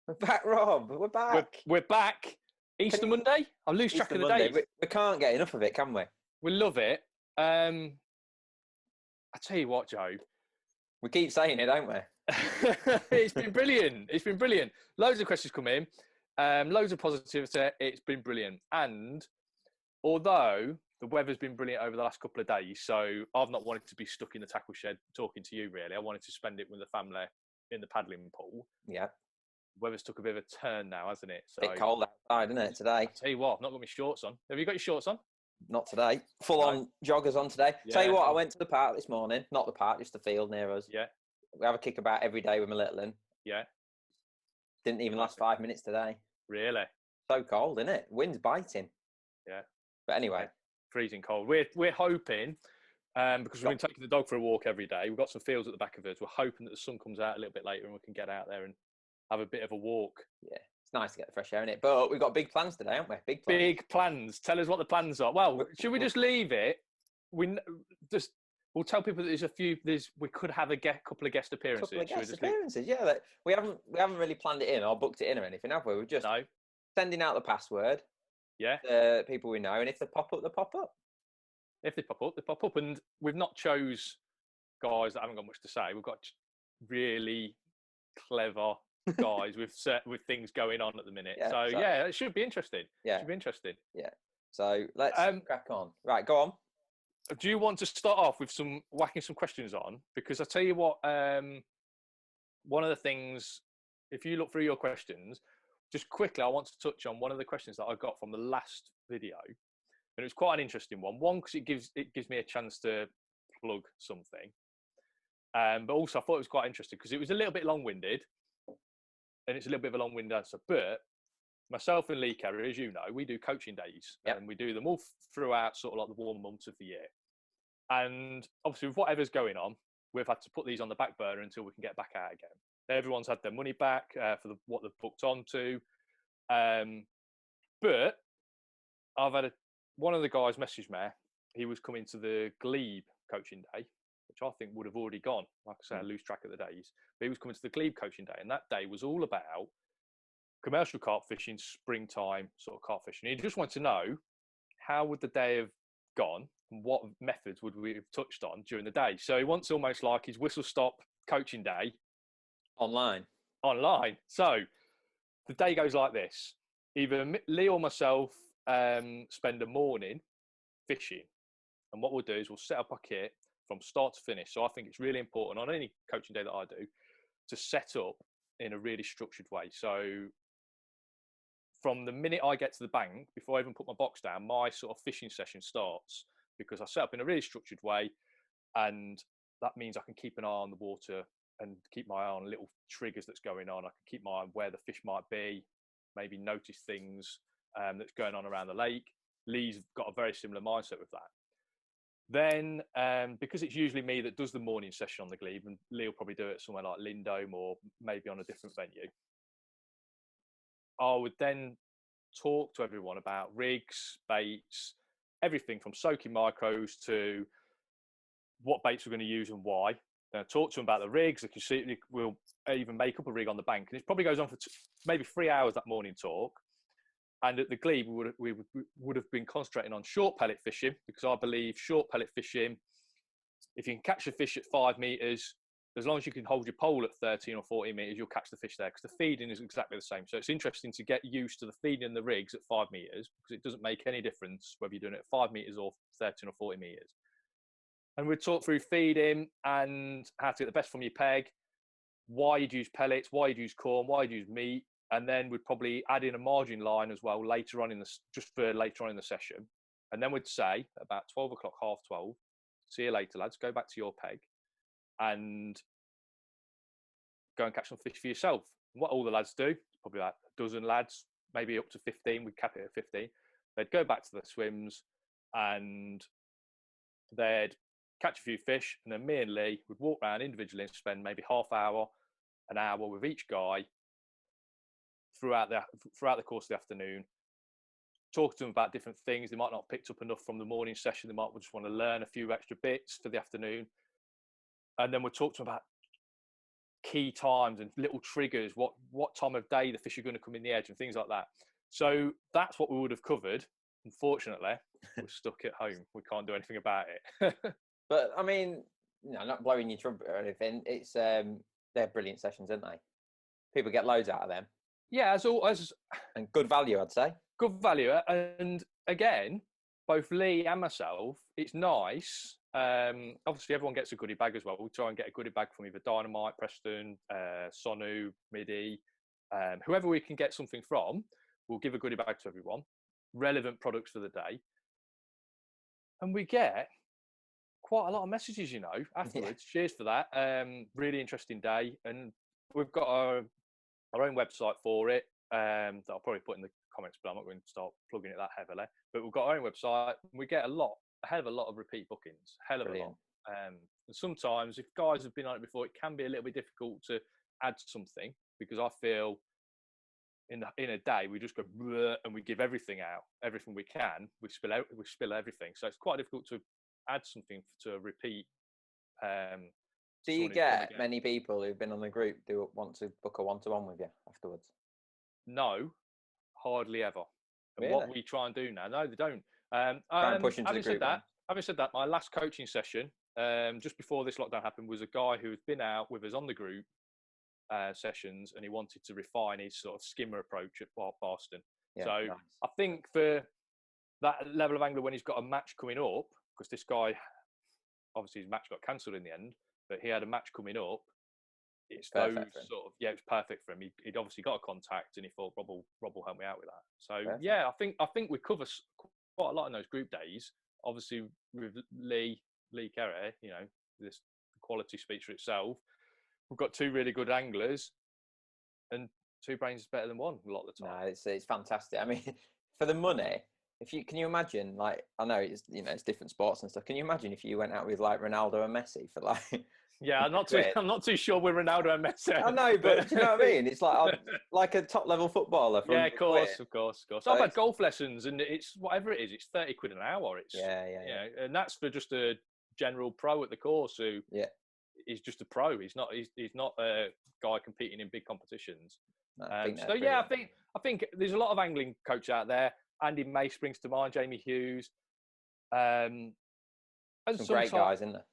We're back, Rob. We're back. We're back. Easter Monday. I lose track of the days. We can't get enough of it, can we? We love it. I tell you what, Joe. We keep saying it, don't we? It's been brilliant. It's been brilliant. Loads of questions come in. Loads of positivity. It's been brilliant. And although the weather's been brilliant over the last couple of days, so I've not wanted to be stuck in the tackle shed talking to you, really. I wanted to spend it with the family in the paddling pool. Yeah. Weather's took a bit of a turn now, hasn't it? So, bit cold outside, isn't it, today? I tell you what, I've not got my shorts on. Have you got your shorts on? Not today. Full on joggers on today. Yeah. Tell you what, I went to the park this morning. Not the park, just the field near us. Yeah. We have a kickabout every day with my little one. Yeah. Didn't even last 5 minutes today. Really? So cold, isn't it? Wind's biting. Yeah. But anyway. Yeah. Freezing cold. We're hoping, because we've been taking the dog for a walk every day. We've got some fields at the back of us. We're hoping that the sun comes out a little bit later and we can get out there and have a bit of a walk. Yeah. It's nice to get the fresh air in it. But we've got big plans today, haven't we? Big plans. Tell us what the plans are. Well, should we just leave it? We'll tell people that we could have a couple of guest appearances. Yeah. We haven't really planned it in or booked it in or anything, have we? We're just sending out the password. Yeah. People we know, and if they pop up, they pop up. If they pop up, they pop up. And we've not chose guys that haven't got much to say. We've got really clever guys with things going on at the minute. So it should be interesting. Yeah. It should be interesting. Yeah. So let's crack on. Right, go on. Do you want to start off with whacking some questions on? Because I tell you what, one of the things, if you look through your questions, just quickly, I want to touch on one of the questions that I got from the last video, and it was quite an interesting one. One, because it gives me a chance to plug something, but also I thought it was quite interesting because it was a little bit long-winded, and it's a little bit of a long-winded answer. But myself and Lee Carey, as you know, we do coaching days, and we do them all throughout sort of like the warm months of the year. And obviously, with whatever's going on, we've had to put these on the back burner until we can get back out again. Everyone's had their money back for what they've booked onto. But I've had one of the guys message me. He was coming to the Glebe coaching day, which I think would have already gone. Like I say, I lose track of the days. But he was coming to the Glebe coaching day, and that day was all about commercial carp fishing, springtime sort of carp fishing. He just wanted to know how would the day have gone and what methods would we have touched on during the day. So he wants almost like his whistle stop coaching day online. So the day goes like this. Either Lee or myself spend a morning fishing. And what we'll do is we'll set up our kit from start to finish. So I think it's really important on any coaching day that I do to set up in a really structured way. So from the minute I get to the bank, before I even put my box down, my sort of fishing session starts because I set up in a really structured way. And that means I can keep an eye on the water and keep my eye on little triggers that's going on. I can keep my eye on where the fish might be, maybe notice things that's going on around the lake. Lee's got a very similar mindset with that. Then, because it's usually me that does the morning session on the Glebe, and Lee will probably do it somewhere like Lindome or maybe on a different venue, I would then talk to everyone about rigs, baits, everything from soaking micros to what baits we're going to use and why. Then I talk to them about the rigs. They can see we'll even make up a rig on the bank, and it probably goes on for maybe 3 hours that morning talk. And at the Glebe, we would have been concentrating on short pellet fishing because I believe short pellet fishing, if you can catch a fish at 5 meters, as long as you can hold your pole at 13 or 14 meters, you'll catch the fish there because the feeding is exactly the same. So it's interesting to get used to the feeding in the rigs at 5 meters because it doesn't make any difference whether you're doing it at 5 meters or 13 or 40 meters. And we'd talk through feeding and how to get the best from your peg, why you'd use pellets, why you'd use corn, why you'd use meat. And then we'd probably add in a margin line as well later on in the session. And then we'd say about 12 o'clock, 12:30, see you later, lads, go back to your peg and go and catch some fish for yourself. And what all the lads do, probably like a dozen lads, maybe up to 15, we'd cap it at 15. They'd go back to the swims and they'd catch a few fish. And then me and Lee would walk around individually and spend maybe half hour, an hour with each guy throughout the course of the afternoon, talk to them about different things. They might not have picked up enough from the morning session. They might just want to learn a few extra bits for the afternoon. And then we'll talk to them about key times and little triggers, what time of day the fish are going to come in the edge and things like that. So that's what we would have covered. Unfortunately, we're stuck at home. We can't do anything about it. But I mean, not blowing your trumpet or anything. It's they're brilliant sessions, aren't they? People get loads out of them. Yeah, as and good value, I'd say. Good value, and again, both Lee and myself, it's nice. Obviously, everyone gets a goodie bag as well. We'll try and get a goodie bag from either Dynamite, Preston, Sonu, Midi, whoever we can get something from. We'll give a goodie bag to everyone. Relevant products for the day, and we get quite a lot of messages, afterwards. Yeah. Cheers for that. Really interesting day, and we've got our own website for it that I'll probably put in the comments, but I'm not going to start plugging it that heavily. But we've got our own website, and we get a hell of a lot of repeat bookings. Hell of Brilliant. A lot. And sometimes, if guys have been on it before, it can be a little bit difficult to add something, because I feel in a day we just go and we give everything out, everything we can. We spill everything, so it's quite difficult to add something to repeat. Do you get many people who've been on the group do want to book a one-to-one with you afterwards? No, hardly ever. And Really? what we try and do now, no, they don't. Try and push into the group. Having said that, my last coaching session, just before this lockdown happened, was a guy who had been out with us on the group sessions, and he wanted to refine his sort of skimmer approach at Boston. Yeah, so nice. I think for that level of angler, when he's got a match coming up, because this guy, obviously his match got cancelled in the end, but he had a match coming up. It's those sort of, it was perfect for him. He'd obviously got a contact, and he thought Rob will help me out with that. So perfect. Yeah, I think we cover quite a lot in those group days. Obviously with Lee Carey, this quality speaks for itself. We've got two really good anglers, and two brains is better than one a lot of the time. No, it's fantastic. I mean, for the money, can you imagine, like, I know it's it's different sports and stuff. Can you imagine if you went out with like Ronaldo and Messi for like? Yeah, I'm not too sure with Ronaldo and Messi. I know, but do you know what I mean? It's like a top level footballer. Yeah, of course. So I've had golf lessons, and it's whatever it is. It's 30 quid an hour. It's and that's for just a general pro at the course who is just a pro. He's not a guy competing in big competitions. No, I think there's a lot of angling coaches out there. Andy May springs to mind, Jamie Hughes. And some great guys, isn't there?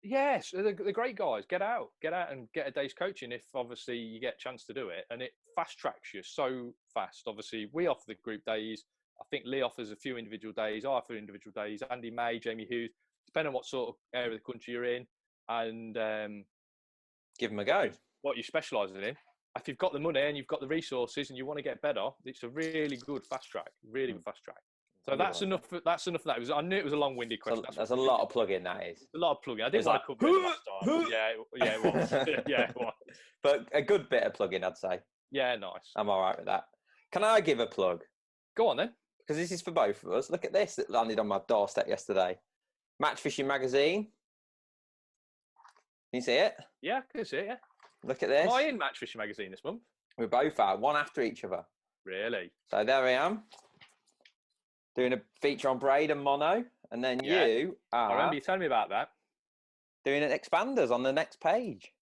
Yes, they're great guys. Get out and get a day's coaching if obviously you get a chance to do it. And it fast tracks you so fast. Obviously, we offer the group days. I think Lee offers a few individual days. I offer individual days. Andy May, Jamie Hughes, depending on what sort of area of the country you're in. And give them a go. What you specialise in. If you've got the money and you've got the resources and you want to get better, it's a really good fast track. Really good fast track. So that's enough. That's enough for that. I knew it was a long-winded question. There's a lot of plugging. That is a lot of plugging. I didn't want to cover it last time. Yeah, it was. Yeah, it was. But a good bit of plugging, I'd say. Yeah, nice. I'm all right with that. Can I give a plug? Go on then. Because this is for both of us. Look at this that landed on my doorstep yesterday. Match Fishing Magazine. Can you see it? Yeah, I can see it. Yeah. Look at this. Am I in Match Fishing Magazine this month? We both are, one after each other. Really? So there I am. Doing a feature on braid and mono, and then you are. I remember you telling me about that. Doing an expanders on the next page.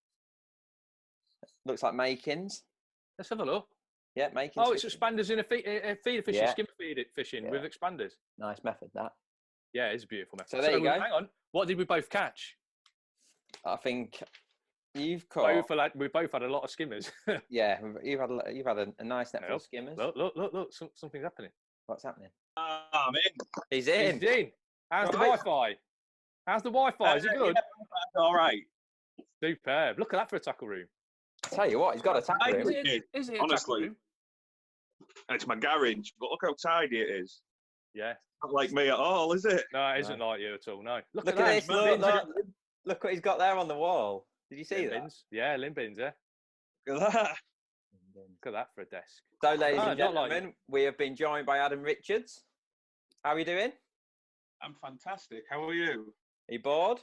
Looks like makings. Let's have a look. Yeah, makings. Oh, it's expanders in a feeder fishing, skimmer feeder fishing with expanders. Nice method, that. Yeah, it's a beautiful method. So there you go. Hang on. What did we both catch? I think you've caught. We both had a lot of skimmers. Yeah, you've had a nice net full of skimmers. Look! Something's happening. What's happening? I'm in. He's in. He's in. How's the Wi-Fi? How's the Wi-Fi? Is it good? Yeah, all right. Superb. Look at that for a tackle room. I tell you what, he's got a tackle room. Is it honestly, a tackle room? It's my garage, but look how tidy it is. Yeah. Not like me at all, is it? No, it isn't like you at all. No. Look at this. Look what he's got there on the wall. Did you see that? Bins. Yeah, limb bins, yeah. Look at that. Look at that for a desk. So, ladies and gentlemen, we have been joined by Adam Richards. How are you doing? I'm fantastic. How are you? Are you bored?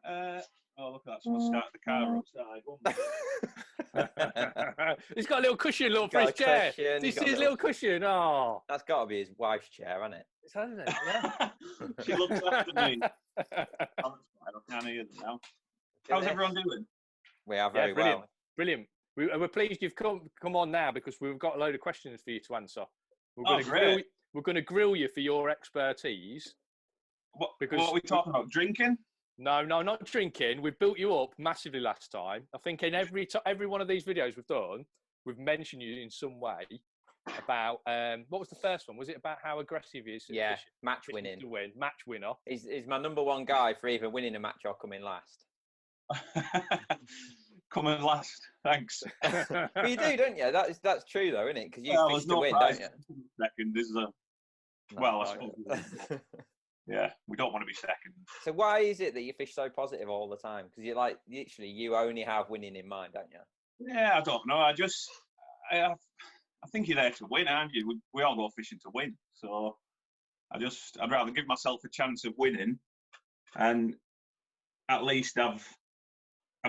Oh, look at that. Someone started the car outside. He's got a little cushion, for his chair. Do you see his little cushion? Oh. That's got to be his wife's chair, hasn't it? It's hasn't it? Yeah. She looks after me. I can't hear them now. How's everyone doing? We are Yeah, very brilliant, well. brilliant. We're pleased you've come on now because we've got a load of questions for you to answer. We're going to grill you for your expertise. What Because are we talking about? Drinking? No, not drinking. We built you up massively last time. I think in every one of these videos we've done, we've mentioned you in some way about what was the first one? Was it about how aggressive he is? Yeah, match winning. To win, match winner. He's my number one guy for either winning a match or coming last. Coming last, thanks. But you do, don't you? That's true though, isn't it? Because you fish to no win, prize. don't you? Second is well, I suppose. Yeah, we don't want to be second. So why is it that you fish so positive all the time? Because you only have winning in mind, don't you? Yeah, I don't know. I think you're there to win, aren't you? We all go fishing to win. So I'd rather give myself a chance of winning, and at least I've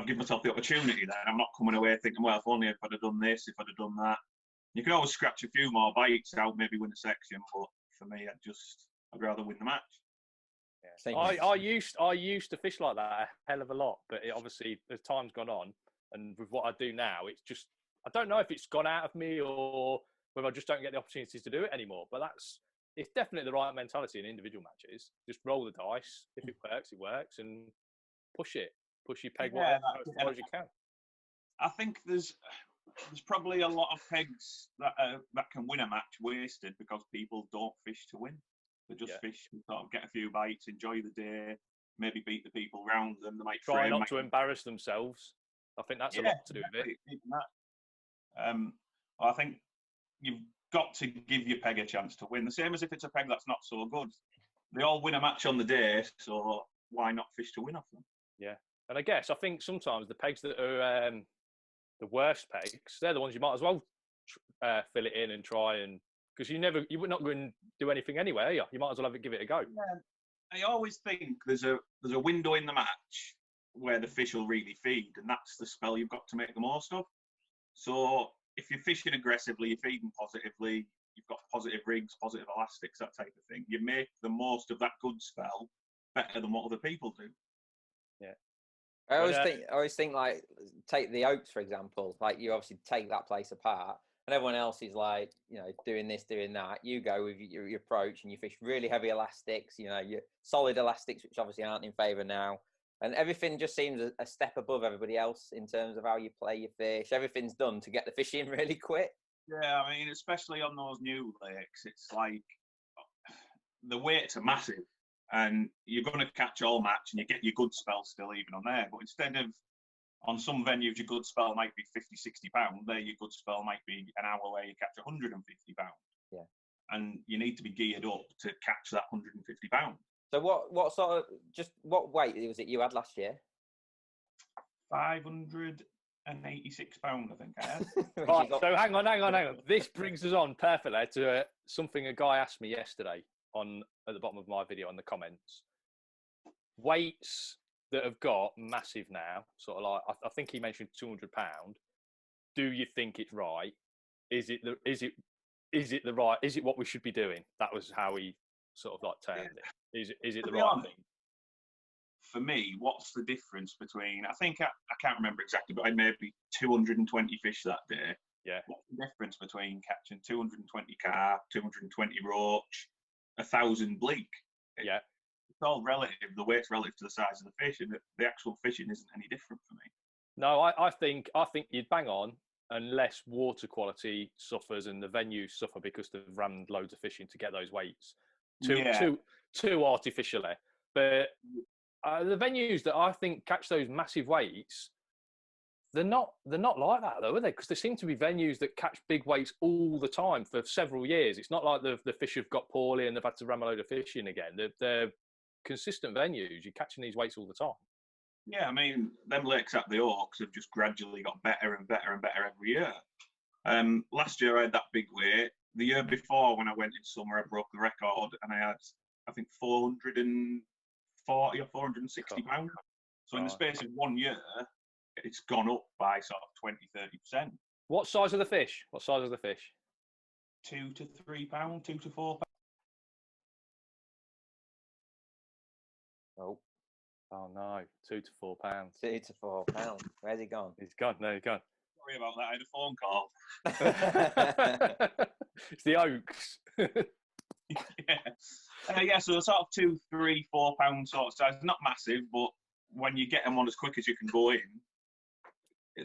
given myself the opportunity there. I'm not coming away thinking, well, if only if I'd have done this, if I'd have done that. You can always scratch a few more bites out, maybe win a section, but for me, I'd rather win the match. Yeah. I used to fish like that a hell of a lot, but obviously as time's gone on, and with what I do now, it's just I don't know if it's gone out of me or whether I just don't get the opportunities to do it anymore. But it's definitely the right mentality in individual matches. Just roll the dice. If it works, and push your peg as far as you can. I think there's probably a lot of pegs that can win a match wasted because people don't fish to win. They just fish to sort of get a few bites, enjoy the day, maybe beat the people round them. They might try not to embarrass themselves. I think that's a lot to do with it. I think you've got to give your peg a chance to win. The same as if it's a peg that's not so good. They all win a match on the day, so why not fish to win off them? Yeah. And I think sometimes the pegs that are the worst pegs, they're the ones you might as well fill it in and try and because you would not go and do anything anyway, are you? You might as well give it a go. Yeah. I always think there's a window in the match where the fish will really feed, and that's the spell you've got to make the most of. So if you're fishing aggressively, you're feeding positively, you've got positive rigs, positive elastics, that type of thing, you make the most of that good spell better than what other people do. Yeah. I always think like take the Oaks for example. Like you obviously take that place apart, and everyone else is like doing this, doing that. You go with your approach, and you fish really heavy elastics. Your solid elastics, which obviously aren't in favour now, and everything just seems a step above everybody else in terms of how you play your fish. Everything's done to get the fish in really quick. Yeah, I mean, especially on those new lakes, it's like the weights are massive. And you're going to catch all match and you get your good spell still even on there. But instead of, on some venues, your good spell might be 50, 60 pounds. There, your good spell might be an hour where you catch 150 pounds. Yeah. And you need to be geared up to catch that 150 pounds. So what weight was it you had last year? 586 pounds, I think I had. Right, so hang on. This brings us on perfectly to something a guy asked me yesterday at the bottom of my video in the comments. Weights that have got massive now, sort of like I think he mentioned £200. Do you think it's right? Is it the right? Is it what we should be doing? That was how he sort of like termed it. Is it the right thing? For me, what's the difference between? I think I can't remember exactly, but I made maybe 220 fish that day. Yeah. What's the difference between catching 220 carp, 220 roach, 1,000 bleak? Yeah. It's all relative. The weight's relative to the size of the fish, and the actual fishing isn't any different for me. No, I think you'd bang on unless water quality suffers and the venues suffer because they've rammed loads of fishing to get those weights too artificially. But the venues that I think catch those massive weights, they're not like that though, are they? Because there seem to be venues that catch big weights all the time for several years. It's not like the fish have got poorly and they've had to ram a load of fish in again. They're consistent venues. You're catching these weights all the time. Yeah, I mean, them lakes at the Oaks have just gradually got better and better and better every year. Last year I had that big weight. The year before, when I went in summer, I broke the record and I had, I think, 440 or 460 pounds. So in the space of 1 year, it's gone up by sort of 20-30%. What size are the fish? 2 to 3 pounds, 2 to 4 pounds. Oh, Oh no, £2 to £4. £2 to £4. Where's he gone? He's gone. No, he's gone. Sorry about that. I had a phone call. It's the Oaks. Yeah, so sort of £2, £3, £4 sort of size. Not massive, but when you get them on as quick as you can go in,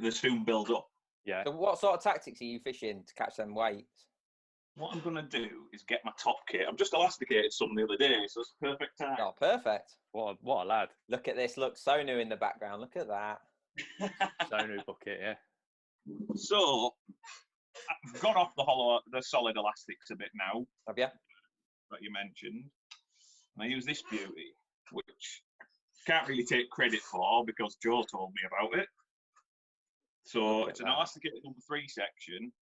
they soon build up. Yeah. So what sort of tactics are you fishing to catch them weights? What I'm going to do is get my top kit. I've just elasticated some the other day, so it's a perfect time. Oh, perfect. What a lad. Look at this. Look, Sonu in the background. Look at that. Sonu bucket, yeah. So, I've got off the solid elastics a bit now. Have you? That you mentioned. And I use this beauty, which I can't really take credit for because Joe told me about it. So it's an elasticated number 3 section.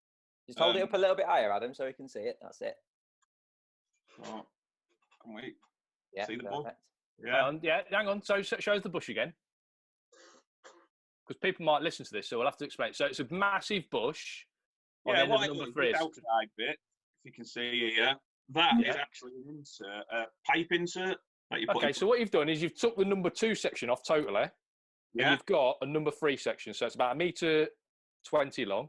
Just hold it up a little bit higher, Adam, so we can see it. That's it. So, can we Yeah, see the perfect. bush? Yeah. Hang on. So show us the bush again. Because people might listen to this, so we'll have to explain. So it's a massive bush. Yeah, what number 3 the outside bit, if you can see here, that is actually an insert, a pipe insert. That you put Okay, so what you've done is you've took the number 2 section off totally. Yeah. And you've got a number 3 section, so it's about 1.20 m long.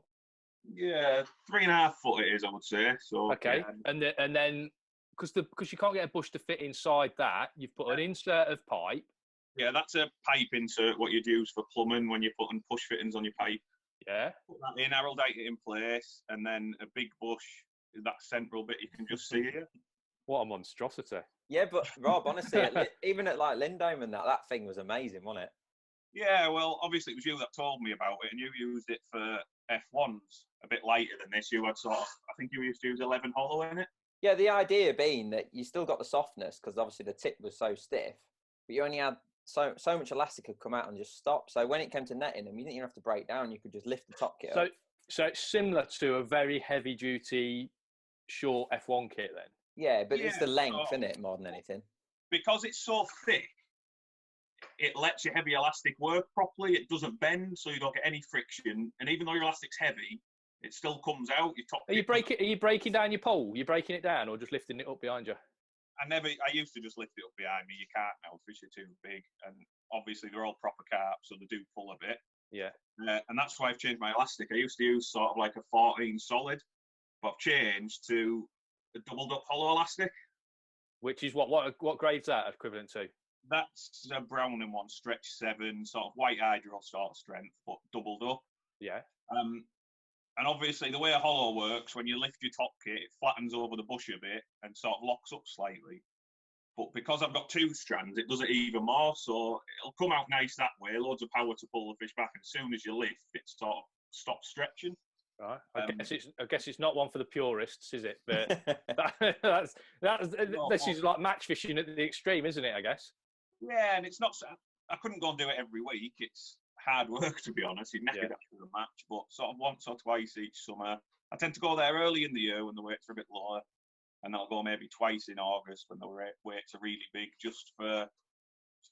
Yeah, 3.5 foot it is, I would say. So okay, yeah. and then because you can't get a bush to fit inside that, you've put an insert of pipe. Yeah, that's a pipe insert, what you'd use for plumbing when you're putting push fittings on your pipe. Yeah. Put that in, aerodate it in place, and then a big bush, that central bit you can just see here. What a monstrosity. Yeah, but Rob, honestly, even at like Lindome and that thing was amazing, wasn't it? Yeah, well, obviously it was you that told me about it, and you used it for F1s, a bit lighter than this. You had I think you used to use 11 hollow in it. Yeah, the idea being that you still got the softness because obviously the tip was so stiff, but you only had so much elastic could come out and just stop. So when it came to netting them, you didn't even have to break down. You could just lift the top kit up. So it's similar to a very heavy duty short F1 kit then. Yeah, but it's the length, isn't it, more than anything? Because it's so thick, it lets your heavy elastic work properly. It doesn't bend, so you don't get any friction. And even though your elastic's heavy, it still comes out. Your top. Are you breaking down your pole? You're breaking it down, or just lifting it up behind you? I used to just lift it up behind me. You can't now. Fish are too big, and obviously they're all proper carp, so they do pull a bit. Yeah. And that's why I've changed my elastic. I used to use sort of like a 14 solid, but I've changed to a doubled up hollow elastic. Which is what grade's that equivalent to? That's a Browning one, stretch 7, sort of white hydro sort of strength, but doubled up. Yeah. And obviously the way a hollow works, when you lift your top kit, it flattens over the bush a bit and sort of locks up slightly. But because I've got 2 strands, it does it even more. So it'll come out nice that way, loads of power to pull the fish back. And as soon as you lift, it sort of stops stretching. Right. I guess it's not one for the purists, is it? But this is like match fishing at the extreme, isn't it? I guess. Yeah, and it's not. I couldn't go and do it every week. It's hard work, to be honest. You'd knackered after the match, but sort of once or twice each summer. I tend to go there early in the year when the weights are a bit lower, and I'll go maybe twice in August when the weights are really big, just for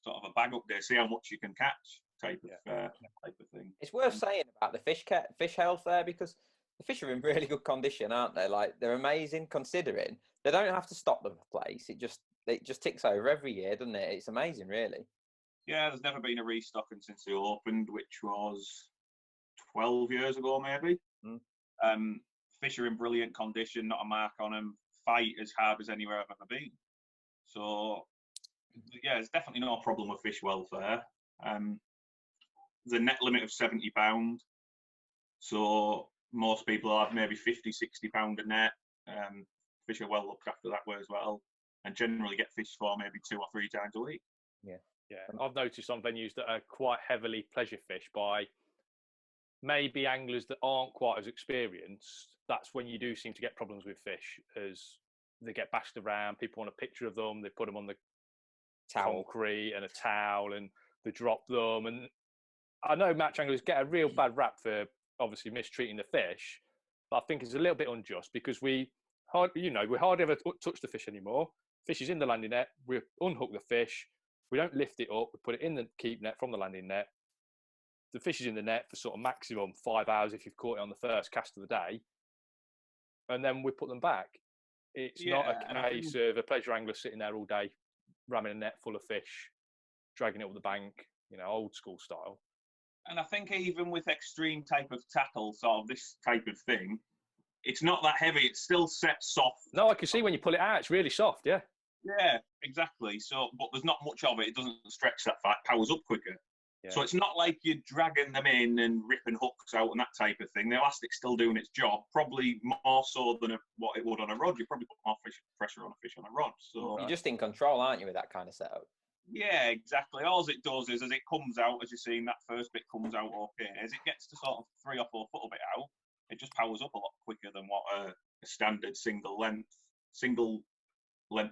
sort of a bag up there, see how much you can catch type of thing. It's worth saying about the fish health there, because the fish are in really good condition, aren't they? Like, they're amazing considering they don't have to stop the place. It just ticks over every year, doesn't it? It's amazing, really. Yeah, there's never been a restocking since they opened, which was 12 years ago, maybe. Fish are in brilliant condition, not a mark on them. Fight as hard as anywhere I've ever been. So, yeah, there's definitely no problem with fish welfare. There's a net limit of £70. So most people have maybe £50-60 a net. Fish are well looked after that way as well, and generally get fish for maybe 2 or 3 times a week. Yeah. I've noticed on venues that are quite heavily pleasure fish by maybe anglers that aren't quite as experienced. That's when you do seem to get problems with fish, as they get bashed around. People want a picture of them. They put them on the concrete and a towel, and they drop them. And I know match anglers get a real bad rap for obviously mistreating the fish, but I think it's a little bit unjust because we hardly ever touch the fish anymore. Fish is in the landing net. We unhook the fish. We don't lift it up. We put it in the keep net from the landing net. The fish is in the net for sort of maximum 5 hours if you've caught it on the first cast of the day, and then we put them back. It's not a case of a pleasure angler sitting there all day ramming a net full of fish dragging it up the bank, you know, old school style. And I think even with extreme type of tackle, sort of this type of thing, it's not that heavy. It's still set soft. No, I can see when you pull it out, it's really soft. Yeah. Yeah, exactly. So, but there's not much of it. It doesn't stretch that far. It powers up quicker. Yeah. So it's not like you're dragging them in and ripping hooks out and that type of thing. The elastic's still doing its job, probably more so than what it would on a rod. You probably put more pressure on a fish on a rod. So you're just in control, aren't you, with that kind of setup? yeah, exactly. All it does is, as it comes out, as you're seeing, that first bit comes out okay. As it gets to sort of 3 or 4 foot of it out, it just powers up a lot quicker than what a standard single length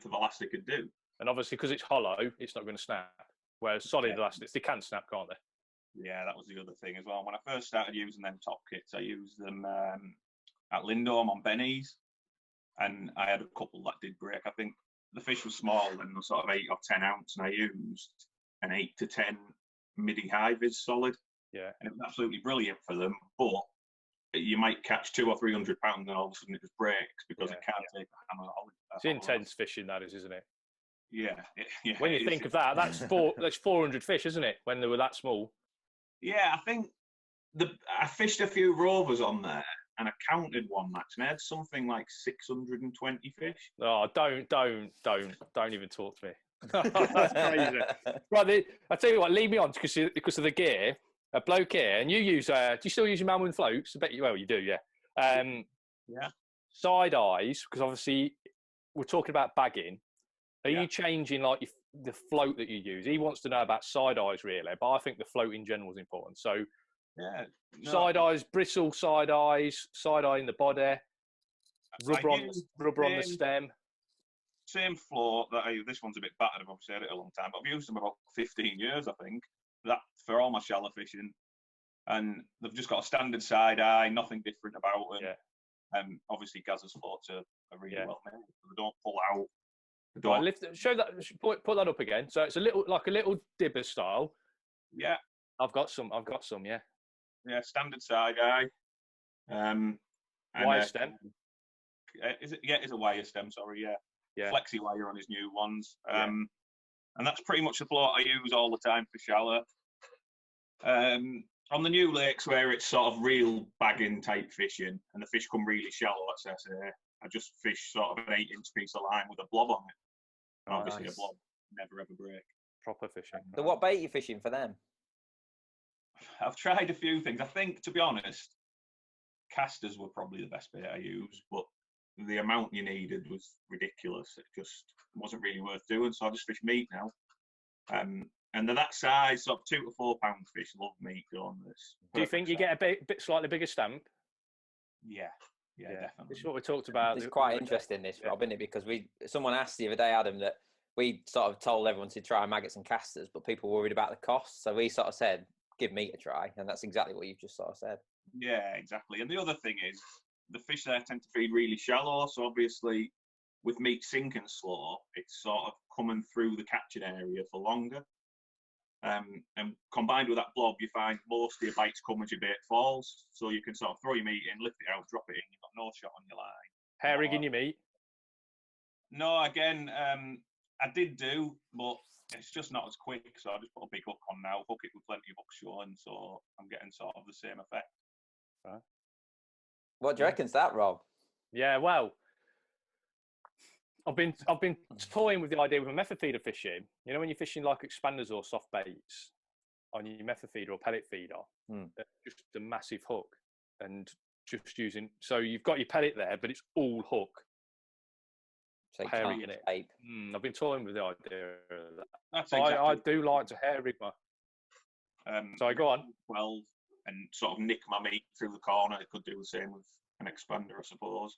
of elastic could do. And obviously, because it's hollow, it's not going to snap. Whereas solid elastics, they can snap, can't they? Yeah, that was the other thing as well. When I first started using them top kits, I used them at Lindholm on Benny's, and I had a couple that did break. I think the fish was small and was sort of 8 or 10 ounce, and I used an 8 to 10 midi high vis solid. Yeah, and it was absolutely brilliant for them. But you might catch 200 or 300 pounds, and all of a sudden it just breaks because it can't take a hammer. It's intense fishing, that is, isn't it? Yeah. When you think of that, that's 400 fish, isn't it? When they were that small. Yeah, I think I fished a few rovers on there, and I counted one match, and I had something like 620 fish. Oh, don't even talk to me. That's crazy. Right, I tell you what, leave me on because of the gear. A bloke here, and you use. Do you still use your Malman floats? I bet you. Well, you do, yeah. Yeah. Side eyes, because obviously we're talking about bagging. Are you changing like the float that you use? He wants to know about side eyes really, but I think the float in general is important. So, side eyes, bristle side eyes, side eye in the body, rubber on the stem. Same float that I use. This one's a bit battered. I've obviously had it a long time, but I've used them about 15 years, I think. That for all my shallow fishing, and they've just got a standard side eye, nothing different about them. Yeah. Obviously, Gaz's floats are really well made. They don't pull out. Right, show that. Put that up again. So it's a little dibber style. Yeah, I've got some. Yeah. Yeah, standard side eye. Wire stem. Is it? Yeah, it's a wire stem. Sorry. Yeah. Flexi wire on his new ones. And that's pretty much the float I use all the time for shallow. On the new lakes where it's sort of real bagging type fishing and the fish come really shallow, as I say, I just fish sort of an 8-inch piece of line with a blob on it. And obviously a blob never ever break. Proper fishing. So what bait are you fishing for them? I've tried a few things. I think, to be honest, casters were probably the best bait I used, but the amount you needed was ridiculous. It just wasn't really worth doing, so I just fish meat now. And they're that size, sort of 2 to 4 pound fish love meat on this. Do you think you get a bit slightly bigger stamp? Yeah, definitely. This is what we talked about. It's quite interesting, this, Rob, isn't it? Because someone asked the other day, Adam, that we sort of told everyone to try maggots and casters, but people were worried about the cost. So we sort of said, give meat a try. And that's exactly what you've just sort of said. Yeah, exactly. And the other thing is, the fish there tend to feed really shallow. So obviously, with meat sinking slow, it's sort of coming through the catching area for longer. And combined with that blob, you find most of your bites come as your bait falls. So you can sort of throw your meat in, lift it out, drop it in. You've got no shot on your line. Hair rigging your meat? No, again, I did do, but it's just not as quick. So I just put a big hook on now, hook it with plenty of hooks showing. So I'm getting sort of the same effect. Right. What do you reckon's that, Rob? Yeah, well, I've been toying with the idea with a method feeder fishing. You know, when you're fishing like expanders or soft baits on your method feeder or pellet feeder, just a massive hook and just using. So you've got your pellet there, but it's all hook. So hair rigging it. I've been toying with the idea of that. That's I do like to hair rig my. So go on. 12 and sort of nick my meat through the corner. It could do the same with an expander, I suppose.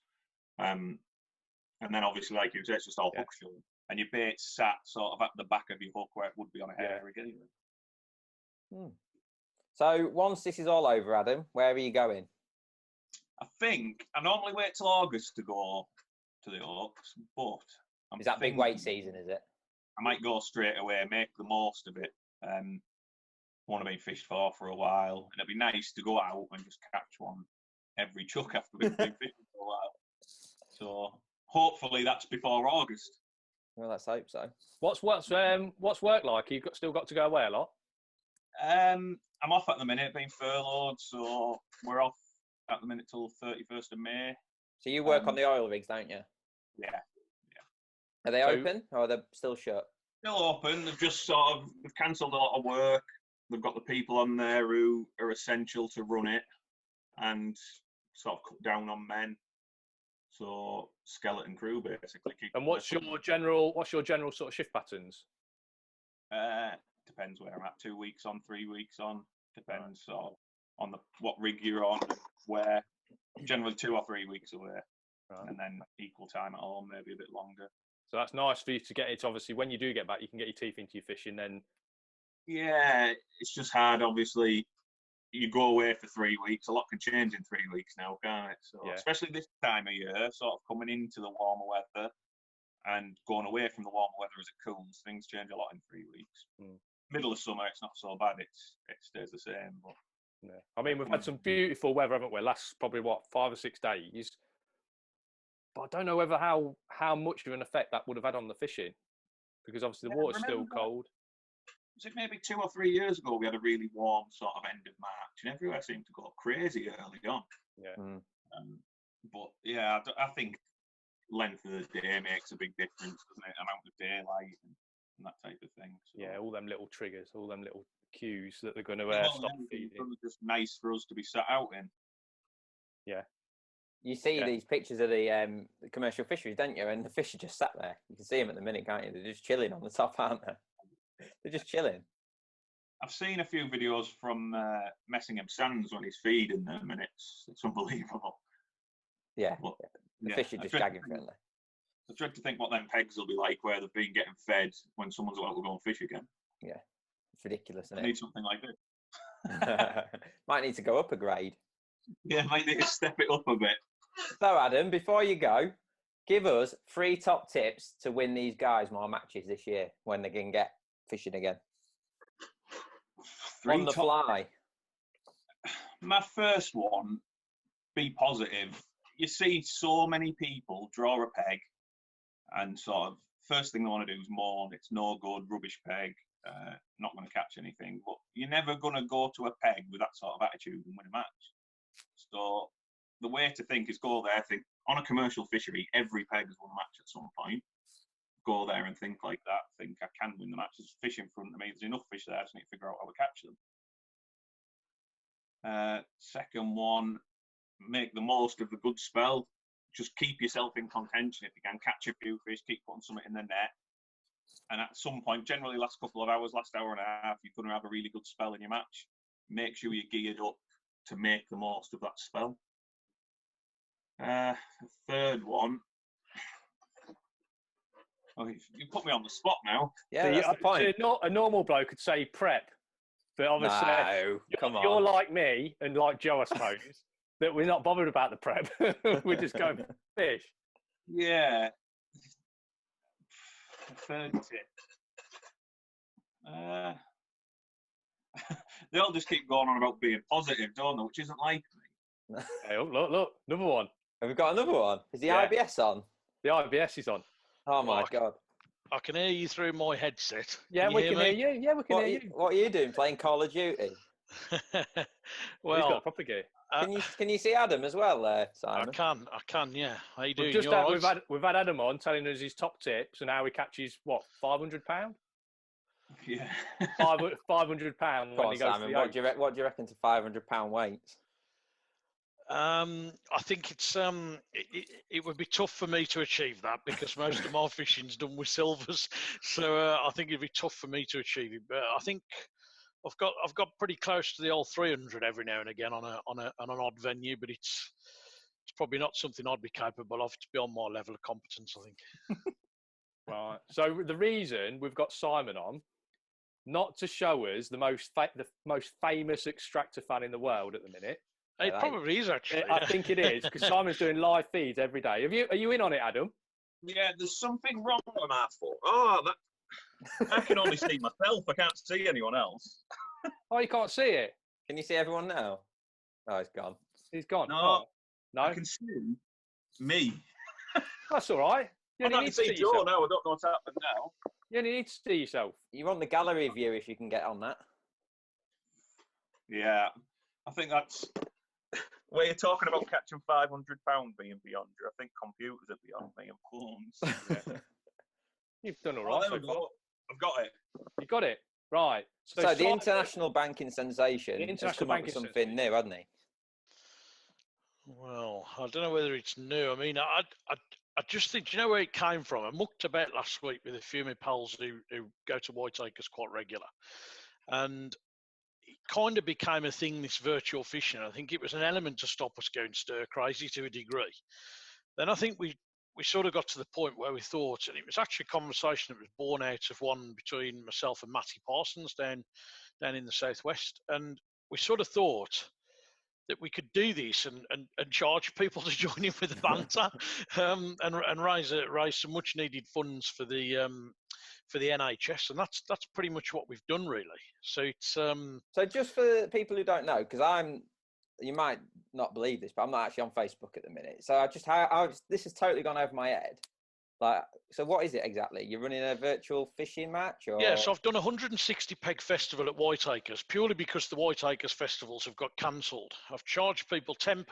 And then obviously, like you said, it's just all hook showing. And your bait's sat sort of at the back of your hook where it would be on a hair rig anyway. So once this is all over, Adam, where are you going? I think I normally wait till August to go to the Oaks, but is that big weight season, is it? I might go straight away, make the most of it. Want to be fished for a while, and it'd be nice to go out and just catch one every chuck after we've been fishing for a while. So hopefully that's before August. Well, let's hope so. What's work like? You've still got to go away a lot? I'm off at the minute, being furloughed, so we're off at the minute till 31st of May. So you work on the oil rigs, don't you? Yeah. Are they open or are they still shut? Still open. They've cancelled a lot of work. They've got the people on there who are essential to run it, and sort of cut down on men. So skeleton crew basically. And what's your general sort of shift patterns? Depends where I'm at. 2 weeks on, 3 weeks on. Depends on what rig you're on, and where. Generally 2 or 3 weeks away, and then equal time at home, maybe a bit longer. So that's nice for you to get it. Obviously, when you do get back, you can get your teeth into your fishing. Then, yeah, it's just hard. Obviously, you go away for 3 weeks. A lot can change in 3 weeks now, can't it? So, especially this time of year, sort of coming into the warmer weather and going away from the warmer weather as it cools, things change a lot in 3 weeks. Middle of summer, it's not so bad. It stays the same. But yeah. I mean, we've had some beautiful weather, haven't we? Last probably 5 or 6 days. But I don't know whether how much of an effect that would have had on the fishing, because obviously the water's still cold. Was it maybe 2 or 3 years ago we had a really warm sort of end of March, and everywhere seemed to go crazy early on. Yeah. But yeah, I think length of the day makes a big difference, doesn't it? Amount of daylight and that type of thing. So, yeah, all them little triggers, all them little cues that they're going to stop feeding. It's just nice for us to be sat out in. Yeah. You see these pictures of the commercial fisheries, don't you? And the fish are just sat there. You can see them at the minute, can't you? They're just chilling on the top, aren't they? They're just chilling. I've seen a few videos from Messingham Sands when he's feeding them, and it's unbelievable. Yeah, the fish are just gagging friendly. I dread to think what them pegs will be like, where they've been getting fed when someone's about to go and fish again. Yeah, it's ridiculous, isn't it? I need something like this. Might need to go up a grade. Yeah, might need to step it up a bit. So, Adam, before you go, give us 3 top tips to win these guys more matches this year when they can get fishing again. On the fly. My first one, be positive. You see so many people draw a peg and sort of first thing they want to do is mourn. It's no good, rubbish peg, not going to catch anything. But you're never going to go to a peg with that sort of attitude and win a match. So the way to think is go there, think on a commercial fishery, every peg has won a match at some point. Go there and think like that. Think I can win the match. There's fish in front of me. There's enough fish there. I just need to figure out how to catch them. Second one, make the most of the good spell. Just keep yourself in contention if you can. Catch a few fish, keep putting something in the net. And at some point, generally last couple of hours, last hour and a half, you're going to have a really good spell in your match. Make sure you're geared up to make the most of that spell. Third one. Oh, you put me on the spot now. Yeah, that's the point. A normal bloke could say prep, but obviously, no, come on. You're like me and like Joe, I suppose, that we're not bothered about the prep. We're just going fish. Yeah. Third tip. They all just keep going on about being positive, don't they? Which isn't like me. Hey, look, another one. Have we got another one? Is the IBS on? The IBS is on. Oh my God. I can hear you through my headset. Yeah, we can hear you. Yeah, we can hear you. What are you doing? Playing Call of Duty? Well, he's got proper gear. Can you see Adam as well, Simon? I can, yeah. How you doing? We've had Adam on telling us his top tips and how he catches what, £500? Yeah. £500 when he goes Simon, to the what do you reckon to £500 weights? I think it would be tough for me to achieve that because most of my fishing's done with silvers, so I think it'd be tough for me to achieve it. But I think I've got pretty close to the old 300 every now and again on an odd venue, but it's probably not something I'd be capable of to be on my level of competence, I think. Right. So the reason we've got Simon on, not to show us the most famous extractor fan in the world at the minute. It probably is, actually. I think it is, because Simon's doing live feeds every day. Are you in on it, Adam? Yeah, there's something wrong with my phone. Oh, I can only see myself. I can't see anyone else. Oh, you can't see it? Can you see everyone now? Oh, he's gone. He's gone. No, oh, no. I can see me. That's all right. You I'm only not need to to see see Joe yourself. now. I don't know what's happened now. You only need to see yourself. You're on the gallery view if you can get on that. Yeah, I think that's where you're talking about catching £500 being beyond you. I think computers are beyond me and phones. Yeah. You've done all Oh, right there so we far. go. I've got it. You got it right. So the Simon- international banking sensation The has international come up with banking something sensation. new, hasn't he? Well, I don't know whether it's new. I mean, I just think, do you know where it came from? I mucked about last week with a few of my pals who go to Whiteacres quite regular. And it kind of became a thing, this virtual fishing. I think it was an element to stop us going stir crazy to a degree. Then I think we sort of got to the point where we thought, and it was actually a conversation that was born out of one between myself and Matty Parsons down in the southwest. And we sort of thought that we could do this and charge people to join in with the banter, and raise some much needed funds for the NHS, and that's pretty much what we've done, really. So it's So just for people who don't know, because you might not believe this, but I'm not actually on Facebook at the minute. So this has totally gone over my head. Like, so what is it exactly? You're running a virtual fishing match, or? Yeah, so I've done a 160 peg festival at Whiteacres purely because the Whiteacres festivals have got cancelled. I've charged people £10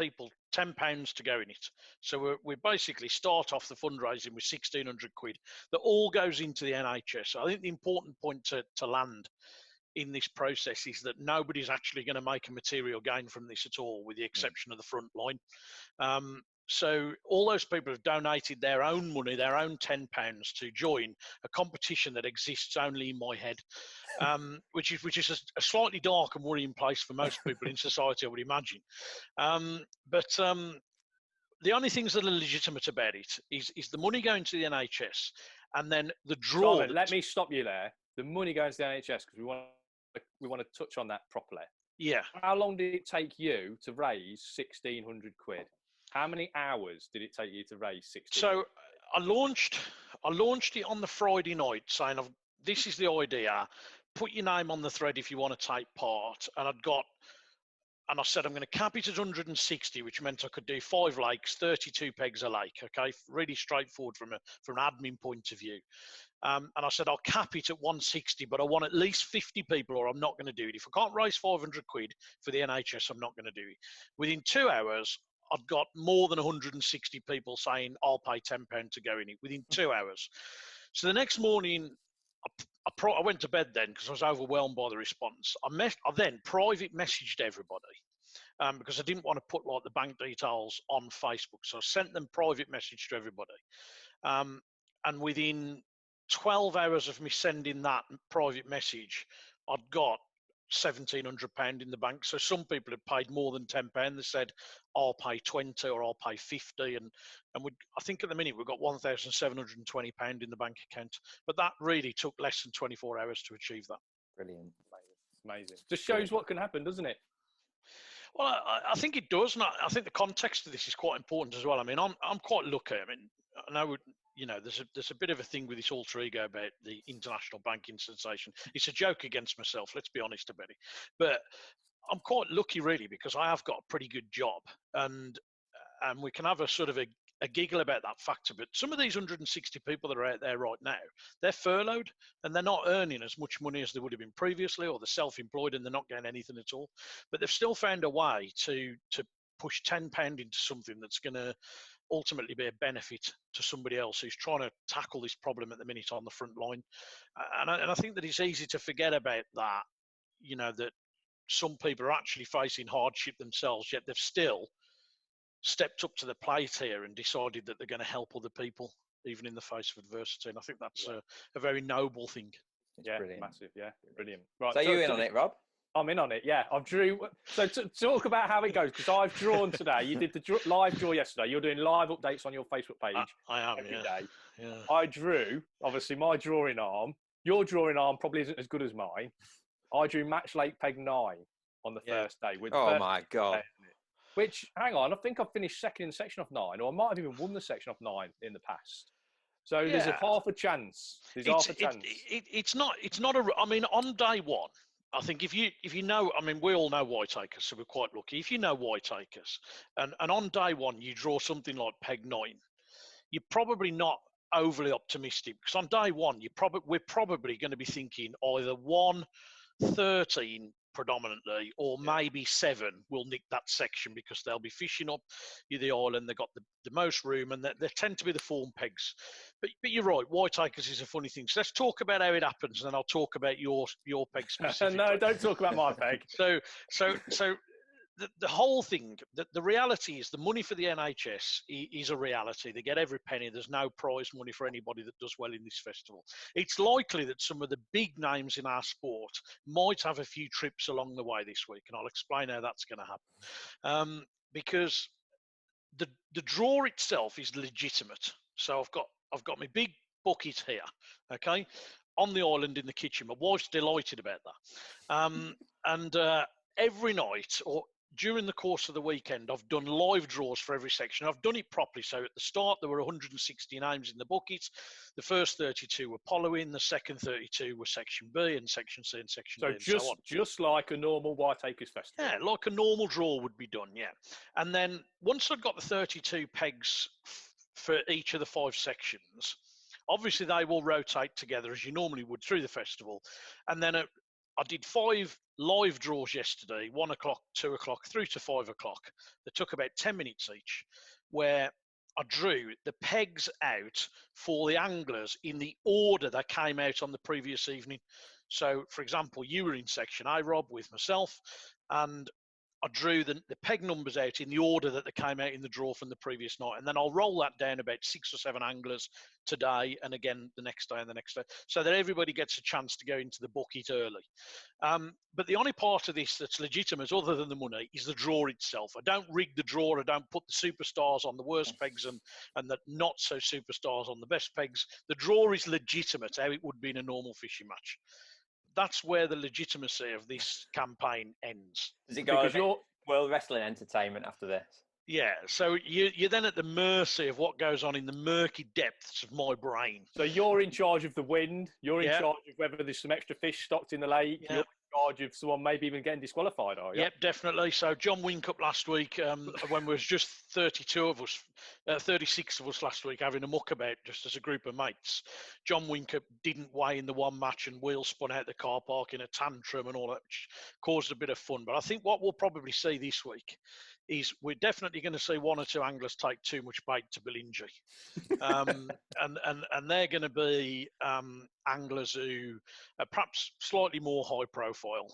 to go in it. So we basically start off the fundraising with £1,600 that all goes into the NHS. I think the important point to land in this process is that nobody's actually going to make a material gain from this at all, with the exception of the front line. So all those people have donated their own money, their own £10 to join a competition that exists only in my head, which is a slightly dark and worrying place for most people in society, I would imagine. But the only things that are legitimate about it is the money going to the NHS, and then the draw. Simon, let me stop you there. The money going to the NHS, because we want to touch on that properly. Yeah. How long did it take you to raise £1,600? How many hours did it take you to raise £1,600? So I launched it on the Friday night, saying, this is the idea. Put your name on the thread if you want to take part. And I said, I'm going to cap it at 160, which meant I could do 5 lakes, 32 pegs a lake. Okay, really straightforward from an admin point of view. And I said, I'll cap it at 160, but I want at least 50 people, or I'm not going to do it. If I can't raise £500 for the NHS, I'm not going to do it. Within 2 hours, I'd got more than 160 people saying, I'll pay £10 to go in it within 2 hours. So the next morning, I went to bed then because I was overwhelmed by the response. I then private messaged everybody because I didn't want to put like the bank details on Facebook. So I sent them private message to everybody. And within 12 hours of me sending that private message, I'd got £1,700 in the bank. So some people had paid more than £10. They said, I'll pay 20 or I'll pay 50. And I think at the minute we've got £1,720 in the bank account. But that really took less than 24 hours to achieve that. Brilliant. Amazing. Just shows what can happen, doesn't it? Well, I think it does. And I think the context of this is quite important as well. I mean, I'm quite lucky. I mean, I know, you know, there's a bit of a thing with this alter ego about the international banking sensation. It's a joke against myself, let's be honest about it. But I'm quite lucky, really, because I have got a pretty good job, and we can have a sort of a giggle about that factor. But some of these 160 people that are out there right now, they're furloughed and they're not earning as much money as they would have been previously, or they're self-employed and they're not getting anything at all. But they've still found a way to push £10 into something that's going to ultimately be a benefit to somebody else who's trying to tackle this problem at the minute on the front line. And I think that it's easy to forget about that, you know, that some people are actually facing hardship themselves, yet they've still stepped up to the plate here and decided that they're going to help other people, even in the face of adversity. And I think that's a very noble thing. Yeah, brilliant. Massive. Yeah, brilliant. Right. So you in on it, Rob? I'm in on it, yeah. I've drew. So to talk about how it goes, because I've drawn today. You did the live draw yesterday. You're doing live updates on your Facebook page. I am, every yeah. day. Yeah. I drew, obviously, my drawing arm. Your drawing arm probably isn't as good as mine. I drew match lake peg 9 on the first day. With my God. Which, hang on, I think I finished second in section of 9, or I might have even won the section of 9 in the past. So there's a half a chance. It's not I mean, on day one, I think if you know, I mean, we all know Whiteacres, so we're quite lucky. If you know Whiteacres, and on day one you draw something like peg 9, you're probably not overly optimistic, because on day one, we're probably going to be thinking either 1-13 predominantly, or maybe 7 will nick that section because they'll be fishing up the island. They've got the most room, and they tend to be the form pegs. But you're right, Whiteacres is a funny thing. So let's talk about how it happens, and then I'll talk about your peg specifically. No, don't talk about my peg. So the whole thing, the reality is the money for the NHS is a reality. They get every penny. There's no prize money for anybody that does well in this festival. It's likely that some of the big names in our sport might have a few trips along the way this week, and I'll explain how that's going to happen. Because the draw itself is legitimate. So I've got my big bucket here, okay, on the island in the kitchen. My wife's delighted about that. Every night, or during the course of the weekend, I've done live draws for every section. I've done it properly. So at the start, there were 160 names in the bucket. The first 32 were following. The second 32 were section B and section C and section D, and so on. Just like a normal Whiteacres festival. Yeah, like a normal draw would be done, yeah. And then once I'd got the 32 pegs for each of the 5 sections, obviously they will rotate together as you normally would through the festival. And then I did 5 live draws yesterday, 1 o'clock, 2 o'clock, through to 5 o'clock. They took about 10 minutes each, where I drew the pegs out for the anglers in the order that came out on the previous evening. So, for example, you were in section A, Rob, with myself, and I drew the peg numbers out in the order that they came out in the draw from the previous night. And then I'll roll that down about 6 or 7 anglers today, and again the next day and the next day, so that everybody gets a chance to go into the bucket early. But the only part of this that's legitimate, other than the money, is the draw itself. I don't rig the draw. I don't put the superstars on the worst pegs and the not so superstars on the best pegs. The draw is legitimate, how it would be in a normal fishing match. That's where the legitimacy of this campaign ends. Does it go to World Wrestling Entertainment after this? Yeah, so you're then at the mercy of what goes on in the murky depths of my brain. So you're in charge of the wind. You're in charge of whether there's some extra fish stocked in the lake. You're in charge of someone maybe even getting disqualified, are you? Yep, definitely. So John Winkup last week, when there was just 32 of us, 36 of us last week having a muck about just as a group of mates, John Winkup didn't weigh in the one match and wheel spun out the car park in a tantrum and all that, which caused a bit of fun. But I think what we'll probably see this week is we're definitely going to see 1 or 2 anglers take too much bait to Belingi. And they're going to be anglers who are perhaps slightly more high profile.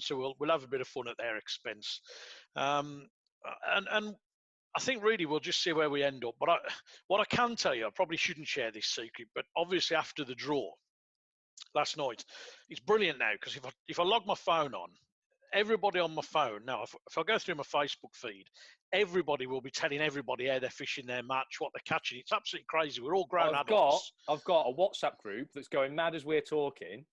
So we'll have a bit of fun at their expense. And I think really we'll just see where we end up. But what I can tell you, I probably shouldn't share this secret, but obviously after the draw last night, it's brilliant now, because if I log my phone on, everybody on my phone now, if I go through my Facebook feed, everybody will be telling everybody how they're fishing their match, what they're catching. It's absolutely crazy. We're all grown adults. I've got a WhatsApp group that's going mad as we're talking,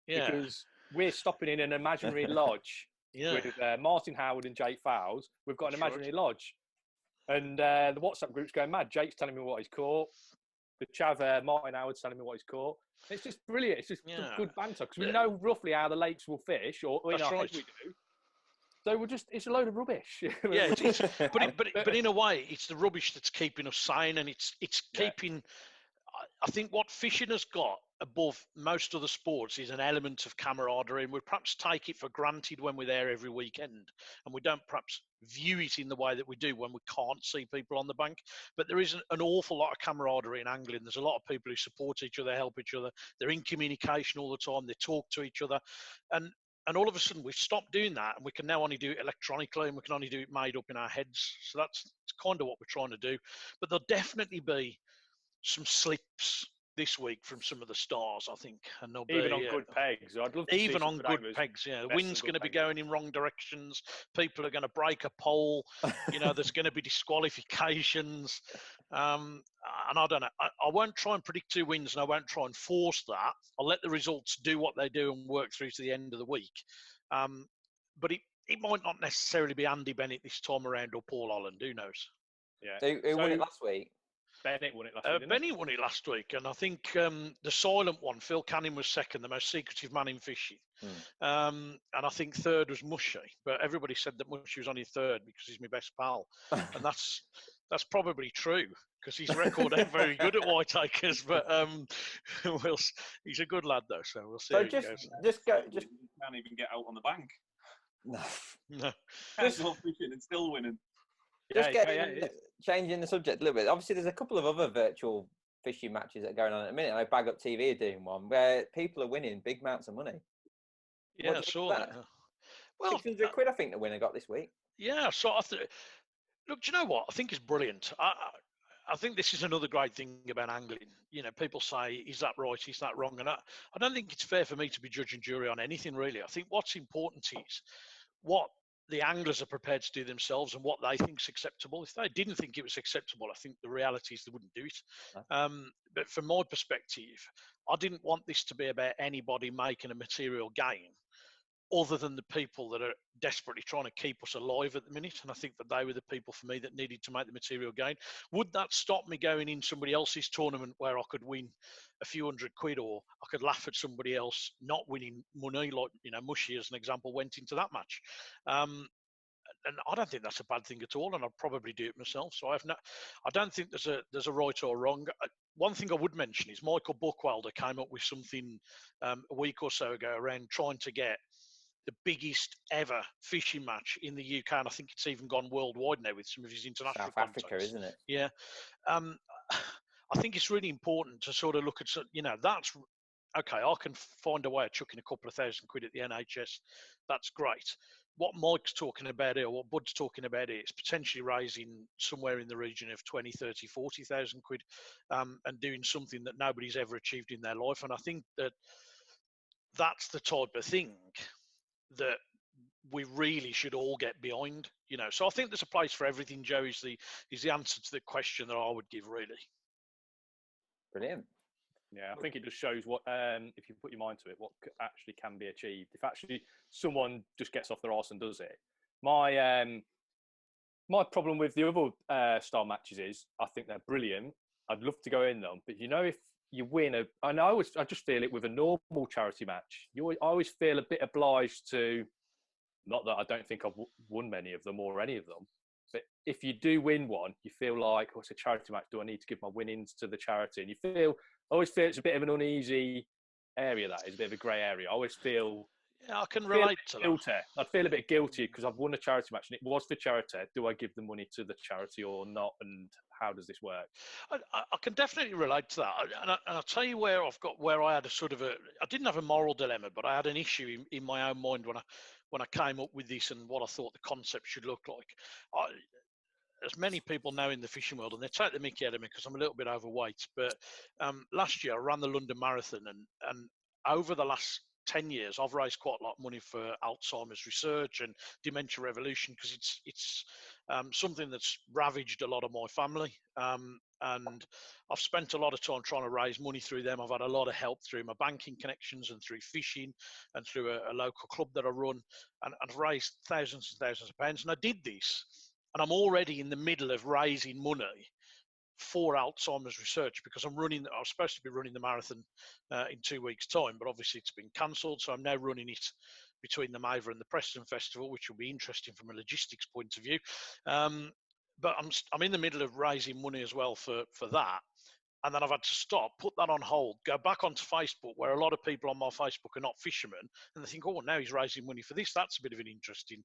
because we're stopping in an imaginary lodge with Martin Howard and Jake Fowles. We've got an imaginary lodge, and the WhatsApp group's going mad. Jake's telling me what he's caught. The chav, Martin Howard's telling me what he's caught. It's just brilliant. It's just good banter, because we know roughly how the lakes will fish, or in our heads we do. So it's a load of rubbish. But in a way, it's the rubbish that's keeping us sane, and it's keeping. I think what fishing has got above most other sports is an element of camaraderie, and we perhaps take it for granted when we're there every weekend, and we don't perhaps view it in the way that we do when we can't see people on the bank. But there is an awful lot of camaraderie in angling. There's a lot of people who support each other, help each other. They're in communication all the time. They talk to each other, and all of a sudden we've stopped doing that, and we can now only do it electronically, and we can only do it made up in our heads. So that's kind of what we're trying to do. But there'll definitely be some slips this week from some of the stars, I think, and they'll even be, on good pegs. I'd love to even see on good pegs. Yeah, the wind's going to be going in wrong directions. People are going to break a pole. There's going to be disqualifications, and I don't know. I won't try and predict 2 wins, and I won't try and force that. I'll let the results do what they do and work through to the end of the week. But it might not necessarily be Andy Bennett this time around, or Paul Holland. Who knows? Yeah. Who won it last week? Bennett won it last week. Bennett won it last week, and I think the silent one, Phil Canning, was second, the most secretive man in fishing. And I think third was Mushy, but everybody said that Mushy was only third because he's my best pal, and that's That's probably true because his record ain't very good at white acres, but he's a good lad though, so we'll see. So how it goes. just go. You can't even get out on the bank. No. No. Can't go fishing and still winning. Just changing the subject a little bit. Obviously, there's a couple of other virtual fishing matches that are going on at the minute. I Bag Up TV are doing one where people are winning big amounts of money. Yeah, I saw that. Well, 600 quid, I think the winner got this week. Yeah, so look, do you know what? I think it's brilliant. I think this is another great thing about angling. You know, people say, is that right? Is that wrong? And I don't think it's fair for me to be judge and jury on anything, really. I think what's important is what the anglers are prepared to do themselves and what they think is acceptable. If they didn't think it was acceptable, I think the reality is they wouldn't do it. No. But from my perspective, I didn't want this to be about anybody making a material gain other than the people that are desperately trying to keep us alive at the minute. And I think that they were the people for me that needed to make the material gain. Would that stop me going in somebody else's tournament where I could win a few hundred quid, or I could laugh at somebody else not winning money, like, you know, Mushy as an example went into that match. And I don't think that's a bad thing at all, and I'd probably do it myself. So I don't think there's a right or wrong. One thing I would mention is Michael Buckwalder came up with something a week or so ago around trying to get the biggest ever fishing match in the UK, and I think it's even gone worldwide now with some of his international South Africa, contacts. isn't it? Yeah. I think it's really important to sort of look at, you know, that's okay. I can find a way of chucking a couple of thousand quid at the NHS. That's great. What Mike's talking about here, what Bud's talking about here, is potentially raising somewhere in the region of 20, 30, 40,000 quid and doing something that nobody's ever achieved in their life. And I think that that's the type of thing that we really should all get behind, you know. So I think there's a place for everything, Joe, is the answer to the question that I would give, really. Brilliant. Yeah, I think it just shows what, if you put your mind to it, what actually can be achieved. If actually someone just gets off their arse and does it. My problem with the other style matches is I think they're brilliant. I'd love to go in them, but you know, if you win I just feel it with a normal charity match. I always feel a bit obliged to, not that I don't think I've won many of them or any of them, but if you do win one, you feel like, oh, it's a charity match. Do I need to give my winnings to the charity? And I always feel it's a bit of an uneasy area. That is a bit of a grey area. I always feel. Yeah, I can relate to that. I'd feel a bit guilty because I've won a charity match and it was for charity. Do I give the money to the charity or not? And how does this work? I can definitely relate to that. And I'll tell you where I had I didn't have a moral dilemma, but I had an issue in my own mind when I came up with this and what I thought the concept should look like. As many people know in the fishing world, and they take the mickey out of me because I'm a little bit overweight, but last year I ran the London Marathon, and over the last 10 years, I've raised quite a lot of money for Alzheimer's research and Dementia Revolution because it's something that's ravaged a lot of my family. And I've spent a lot of time trying to raise money through them. I've had a lot of help through my banking connections and through fishing and through a local club that I run. And I've raised thousands and thousands of pounds. And I did this, and I'm already in the middle of raising money for Alzheimer's research because I was supposed to be running the marathon in 2 weeks' time, but obviously it's been cancelled. So I'm now running it between the Maver and the Preston Festival, which will be interesting from a logistics point of view. But I'm in the middle of raising money as well for that. And then I've had to stop, put that on hold, go back onto Facebook, where a lot of people on my Facebook are not fishermen, and they think, oh, now he's raising money for this. That's a bit of an interesting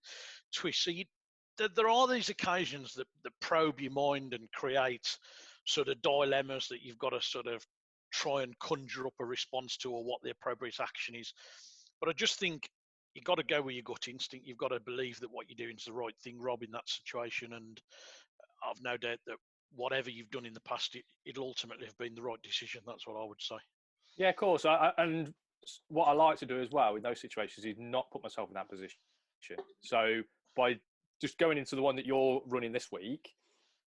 twist. So there are these occasions that probe your mind and create sort of dilemmas that you've got to sort of try and conjure up a response to, or what the appropriate action is. But I just think you've got to go with your gut instinct. You've got to believe that what you're doing is the right thing, Rob, in that situation. And I've no doubt that whatever you've done in the past, it'll ultimately have been the right decision. That's what I would say. Yeah, of course. And what I like to do as well in those situations is not put myself in that position. So by just going into the one that you're running this week,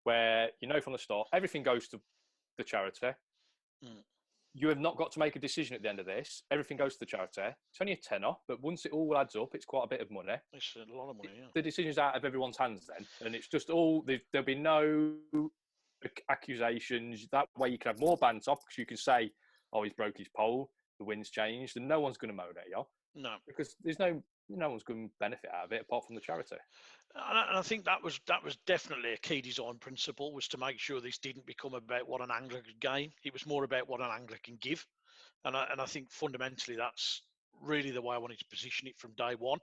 where you know from the start, everything goes to the charity. You have not got to make a decision at the end of this. Everything goes to the charity. It's only a tenner, but once it all adds up, it's quite a bit of money. It's a lot of money, yeah. The decision's out of everyone's hands then, and it's just there'll be no accusations. That way you can have more banter because you can say, oh, he's broke his pole, the wind's changed, and no one's going to moan at you. No. Because there's no no one's going to benefit out of it apart from the charity. And I think that was definitely a key design principle, was to make sure this didn't become about what an angler could gain. It was more about what an angler can give. And I think fundamentally that's really the way I wanted to position it from day one.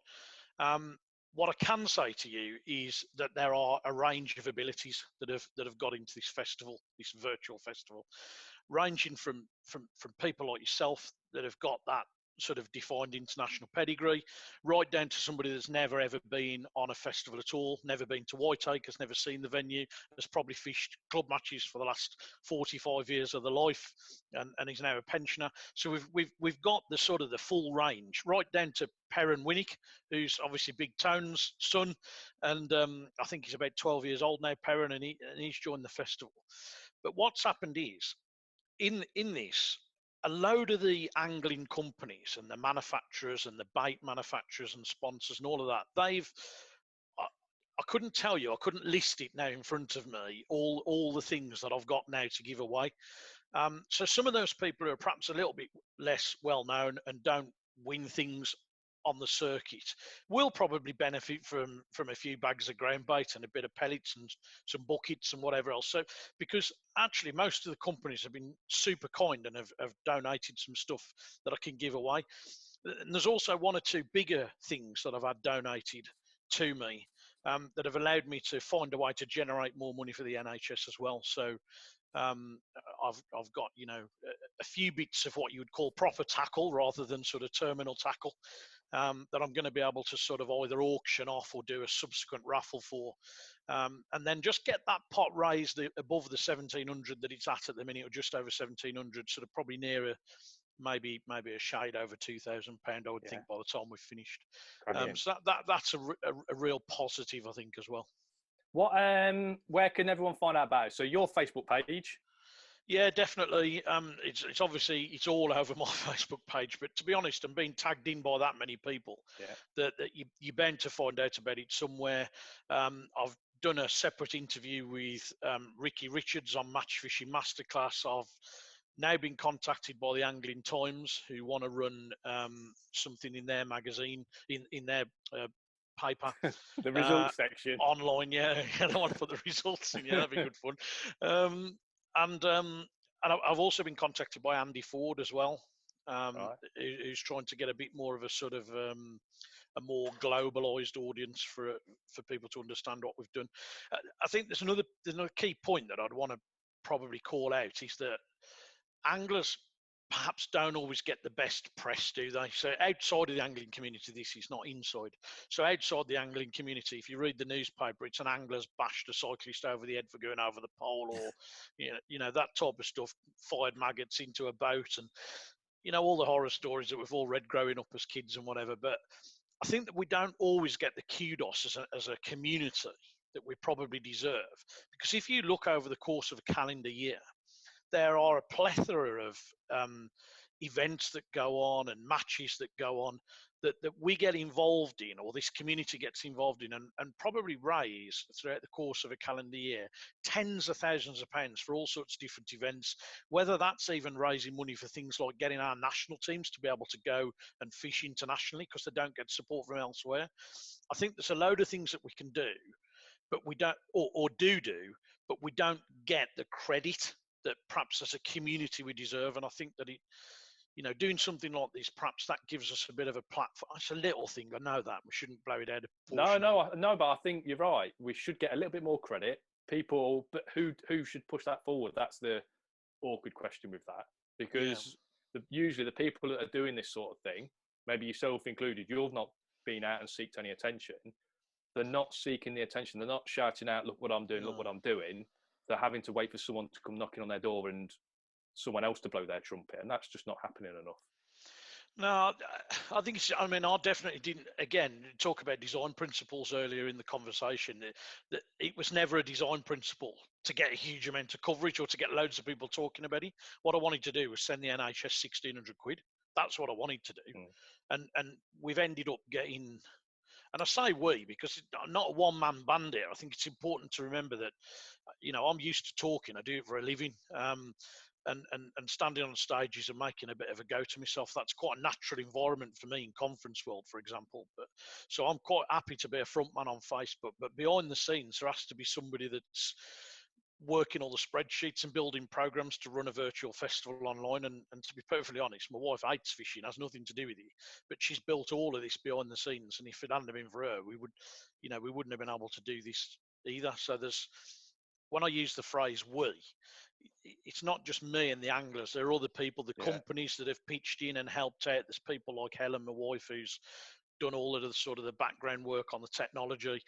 What I can say to you is that there are a range of abilities that have got into this festival, this virtual festival, ranging from people like yourself that have got that sort of defined international pedigree, right down to somebody that's never ever been on a festival at all, never been to Whiteacre, has never seen the venue, has probably fished club matches for the last 45 years of their life, and he's now a pensioner. So we've got the sort of the full range, right down to Perrin Winnick, who's obviously Big Tone's son, and I think he's about 12 years old now, Perrin, and he's joined the festival. But what's happened is, in this, a load of the angling companies and the manufacturers and the bait manufacturers and sponsors and all of that, I couldn't tell you, I couldn't list it now in front of me, all the things that I've got now to give away. So some of those people who are perhaps a little bit less well known and don't win things on the circuit will probably benefit from a few bags of ground bait and a bit of pellets and some buckets and whatever else. So, because actually most of the companies have been super kind and have donated some stuff that I can give away. And there's also one or two bigger things that I've had donated to me that have allowed me to find a way to generate more money for the NHS as well. So I've got, you know, a few bits of what you would call proper tackle rather than sort of terminal tackle that I'm going to be able to sort of either auction off or do a subsequent raffle for, and then just get that pot raised above the 1,700 that it's at the minute, or just over 1,700, sort of probably nearer maybe a shade over £2,000, I would think, by the time we've finished. So that's a real positive, I think, as well. What where can everyone find out about it? So your Facebook page? Yeah, definitely. It's obviously it's all over my Facebook page, but to be honest, I'm being tagged in by that many people that you're bound to find out about it somewhere. I've done a separate interview with Ricky Richards on Match Fishing Masterclass. I've now been contacted by the Angling Times, who want to run something in their magazine, in their paper. The results section. Online, yeah. I don't want to put the results in, yeah, that'd be good fun. And I've also been contacted by Andy Ford as well, who's trying to get a bit more of a sort of a more globalized audience for people to understand what we've done. I think there's another key point that I'd want to probably call out, is that anglers perhaps don't always get the best press, do they? So outside of the angling community, this is not inside. So outside the angling community, if you read the newspaper, it's an angler's bashed a cyclist over the head for going over the pole, or you know that type of stuff, fired maggots into a boat, and you know all the horror stories that we've all read growing up as kids and whatever. But I think that we don't always get the kudos as a community that we probably deserve, because if you look over the course of a calendar year, there are a plethora of events that go on and matches that go on that we get involved in, or this community gets involved in, and probably raise throughout the course of a calendar year tens of thousands of pounds for all sorts of different events, whether that's even raising money for things like getting our national teams to be able to go and fish internationally because they don't get support from elsewhere. I think there's a load of things that we can do, but we don't, or do, but we don't get the credit that perhaps as a community we deserve. And I think that doing something like this, perhaps that gives us a bit of a platform. It's a little thing, I know that. We shouldn't blow it out of proportion. No, but I think you're right. We should get a little bit more credit. People, but who should push that forward? That's the awkward question with that. Because usually the people that are doing this sort of thing, maybe yourself included, you've not been out and seeked any attention. They're not seeking the attention. They're not shouting out, look what I'm doing, look what I'm doing. They're having to wait for someone to come knocking on their door and someone else to blow their trumpet, and that's just not happening enough. No, I think I definitely didn't, again, talk about design principles earlier in the conversation, that it was never a design principle to get a huge amount of coverage or to get loads of people talking about it. What I wanted to do was send the NHS 1,600 quid. That's what I wanted to do. And we've ended up getting, and I say we because I'm not a one-man band here. I think it's important to remember that, I'm used to talking. I do it for a living. and standing on stages and making a bit of a go to myself. That's quite a natural environment for me in conference world, for example. But so I'm quite happy to be a front man on Facebook, but behind the scenes, there has to be somebody that's working all the spreadsheets and building programs to run a virtual festival online. And to be perfectly honest, my wife hates fishing, has nothing to do with it, but she's built all of this behind the scenes. And if it hadn't been for her, we wouldn't have been able to do this either. So when I use the phrase "we," it's not just me and the anglers. There are other people, the companies that have pitched in and helped out. There's people like Helen, my wife, who's done all of the sort of the background work on the technology.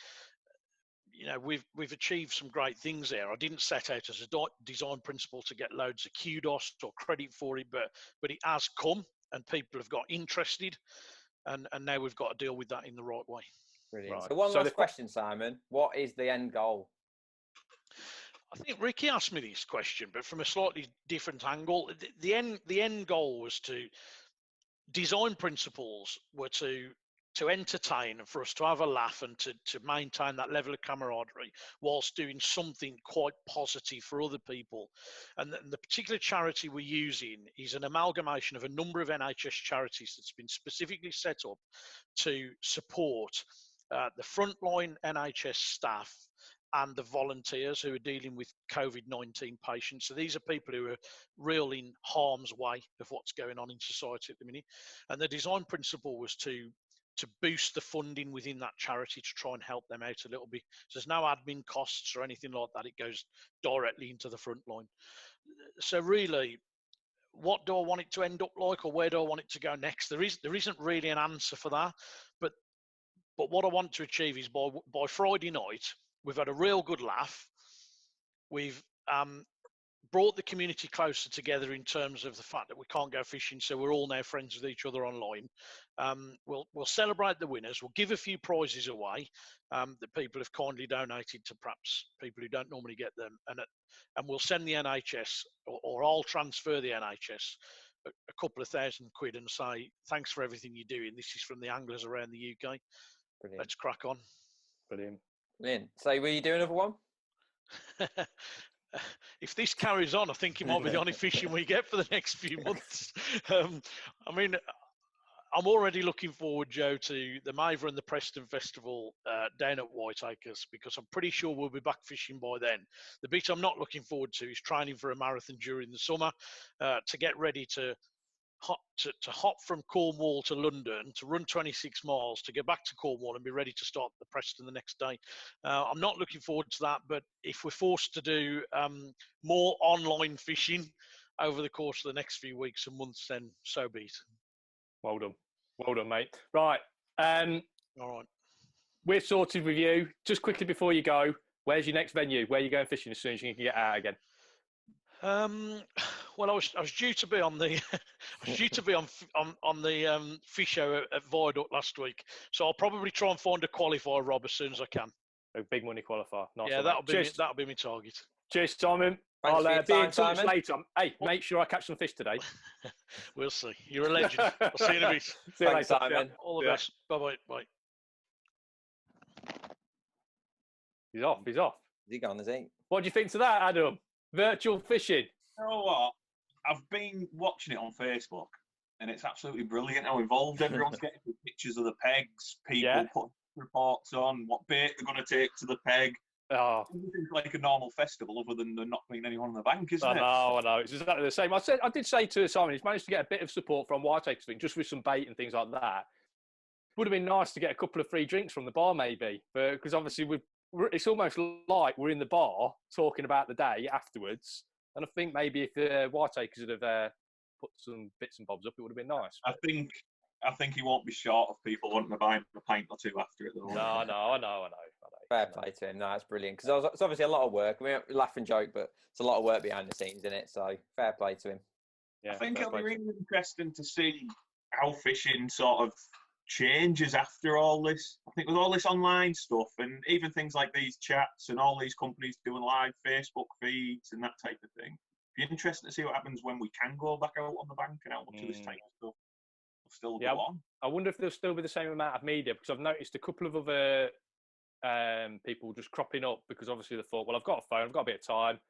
We've achieved some great things there. I didn't set out as a design principle to get loads of kudos or credit for it, but it has come and people have got interested, and now we've got to deal with that in the right way. Brilliant. Right. So one last question, Simon. What is the end goal? I think Ricky asked me this question, but from a slightly different angle. The end goal was to design principles were to entertain and for us to have a laugh and to maintain that level of camaraderie whilst doing something quite positive for other people. And the particular charity we're using is an amalgamation of a number of NHS charities that's been specifically set up to support the frontline NHS staff and the volunteers who are dealing with COVID-19 patients. So these are people who are real in harm's way of what's going on in society at the minute. And the design principle was to boost the funding within that charity to try and help them out a little bit. So there's no admin costs or anything like that. It goes directly into the front line. So really, what do I want it to end up like, or where do I want it to go next? There isn't really an answer for that. But what I want to achieve is by Friday night, we've had a real good laugh. We've brought the community closer together in terms of the fact that we can't go fishing, so we're all now friends with each other online. We'll celebrate the winners. We'll give a few prizes away that people have kindly donated to perhaps people who don't normally get them, and we'll send the NHS, or I'll transfer the NHS a couple of £1,000 and say thanks for everything you're doing. This is from the anglers around the UK. Brilliant. Let's crack on. Brilliant. So will you do another one? If this carries on, I think it might be the only fishing we get for the next few months. I mean, I'm already looking forward, Joe, to the Maver and the Preston Festival down at Whiteacres, because I'm pretty sure we'll be back fishing by then. The bit I'm not looking forward to is training for a marathon during the summer to get ready to hop from Cornwall to London, to run 26 miles, to get back to Cornwall and be ready to start the Preston the next day. I'm not looking forward to that, but if we're forced to do more online fishing over the course of the next few weeks and months, then so be it. Well done, mate. Right. All right. We're sorted with you. Just quickly before you go, where's your next venue? Where are you going fishing as soon as you can get out again? Well, I was due to be on the on the fish show at Viaduct last week, so I'll probably try and find a qualifier, Rob, as soon as I can. A big money qualifier. Nice. Yeah, that'll be my target. Cheers, Simon. Thanks I'll be in touch Simon. later. Hey, make sure I catch some fish today. We'll see. You're a legend. I'll see you in a bit. See you Thanks, later, Simon. All the best. Bye. He's off. Is he gone, is he? What do you think to that, Adam? Virtual fishing. You know what? I've been watching it on Facebook, and it's absolutely brilliant how involved everyone's getting with pictures of the pegs, people putting reports on what bait they're going to take to the peg. Oh. It's like a normal festival, other than there not being anyone in the bank, isn't it? I know. It's exactly the same. I did say to Simon, he's managed to get a bit of support from Whiteacres thing, just with some bait and things like that. Would have been nice to get a couple of free drinks from the bar, maybe, because obviously it's almost like we're in the bar talking about the day afterwards. And I think maybe if Whiteacres would have put some bits and bobs up, it would have been nice. I think he won't be short of people wanting to buy him a pint or two after it, though. No, I know. Fair play to him. No, it's brilliant, because it's obviously a lot of work. We laugh and joke, but it's a lot of work behind the scenes, isn't it? So fair play to him. Yeah, I think it'll be really interesting to see how fishing sort of changes after all this. I think with all this online stuff, and even things like these chats and all these companies doing live Facebook feeds and that type of thing, it'll be interesting to see what happens when we can go back out on the bank and how much of this type of stuff will still go on. I wonder if there'll still be the same amount of media, because I've noticed a couple of other people just cropping up, because obviously they thought, well, I've got a phone, I've got a bit of time,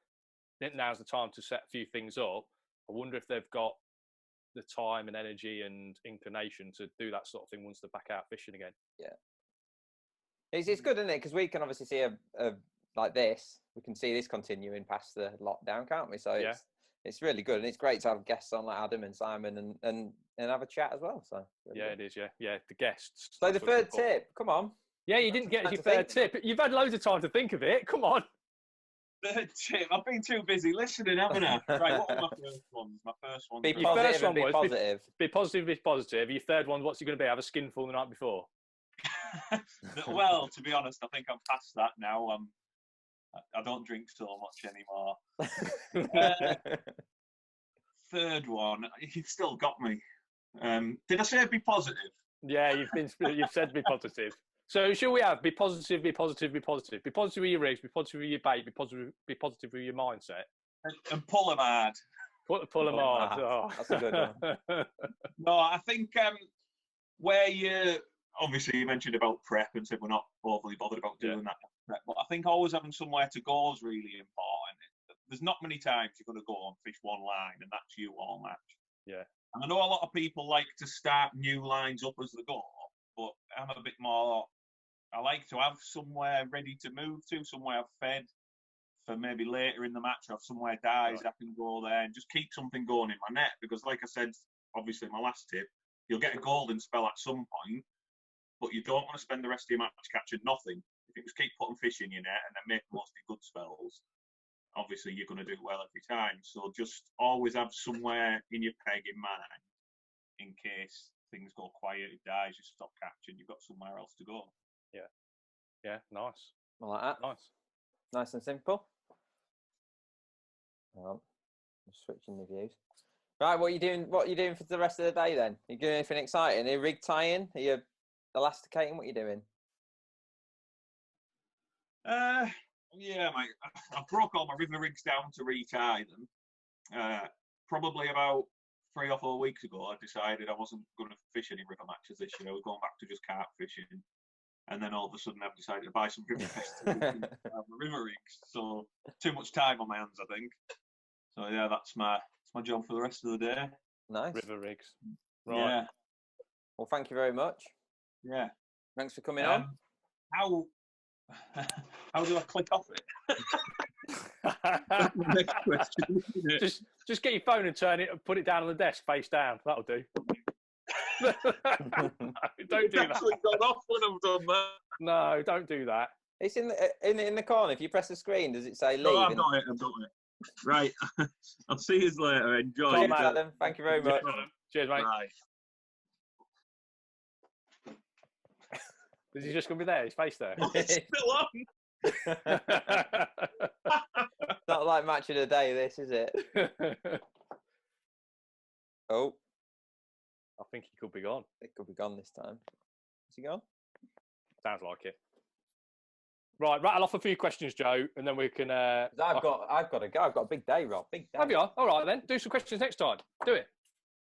now's the time to set a few things up. I wonder if they've got the time and energy and inclination to do that sort of thing once they're back out fishing again. Yeah. It's good, isn't it? Because we can obviously see a like this. We can see this continuing past the lockdown, can't we? So it's really good, and it's great to have guests on like Adam and Simon and have a chat as well. So really yeah, good. it is. Yeah, the guests. So the third tip, come on. Yeah, you didn't get your third tip. You've had loads of time to think of it. Come on. Third tip. I've been too busy listening, haven't I? Right, what were my first ones? My first one. Be positive and be positive. Be positive, be positive. Your third one, what's it going to be? Have a skinful the night before? Well, to be honest, I think I'm past that now. I don't drink so much anymore. Third one, you've still got me. Did I say be positive? Yeah, you've said be positive. So shall we have be positive, be positive, be positive, be positive with your rigs, be positive with your bait, be positive with your mindset, and pull them hard. Pull them hard. Oh. That's a good one. No, I think where you obviously you mentioned about prep and said we're not overly bothered about doing that prep, but I think always having somewhere to go is really important. There's not many times you're going to go and fish one line and that's you all match. Yeah. And I know a lot of people like to start new lines up as they go, but I'm a bit more. I like to have somewhere ready to move to, somewhere I've fed for maybe later in the match. Have somewhere dies I can go there and just keep something going in my net. Because, like I said, obviously my last tip, you'll get a golden spell at some point, but you don't want to spend the rest of your match catching nothing. If you just keep putting fish in your net and then make mostly good spells, obviously you're going to do well every time. So just always have somewhere in your peg in mind in case things go quiet, it dies, you stop catching, you've got somewhere else to go. Yeah, nice. I like that. Nice and simple. I'm switching the views. Right, what are you doing? What are you doing for the rest of the day then? Are you doing anything exciting? Are you rig tying? Are you elasticating? What are you doing? Yeah, mate. I broke all my river rigs down to retie them. Probably about 3 or 4 weeks ago, I decided I wasn't going to fish any river matches this year. I was going back to just carp fishing. And then all of a sudden I've decided to buy some river river rigs. So too much time on my hands, I think. So yeah, that's my job for the rest of the day. Nice. River rigs. Right. Yeah. Well, thank you very much. Yeah. Thanks for coming on. How do I click off it? Next question. Just get your phone and put it down on the desk face down. That'll do. Don't do that. Actually gone off when I've done that. No, don't do that. It's in the corner. If you press the screen, does it say leave? No, I've got it. Right. I'll see you later. Enjoy. Thanks, Adam. Thank you very much. Cheers, mate. Bye. Is he just going to be there? His face there? It's still on. Not like match of the day, this, is it? Oh. I think he could be gone. It could be gone this time. Is he gone? Sounds like it. Right, rattle off a few questions, Joe, and then we can. I've got to go. I've got a big day, Rob. Big day. Have you? All right, then. Do some questions next time. Do it.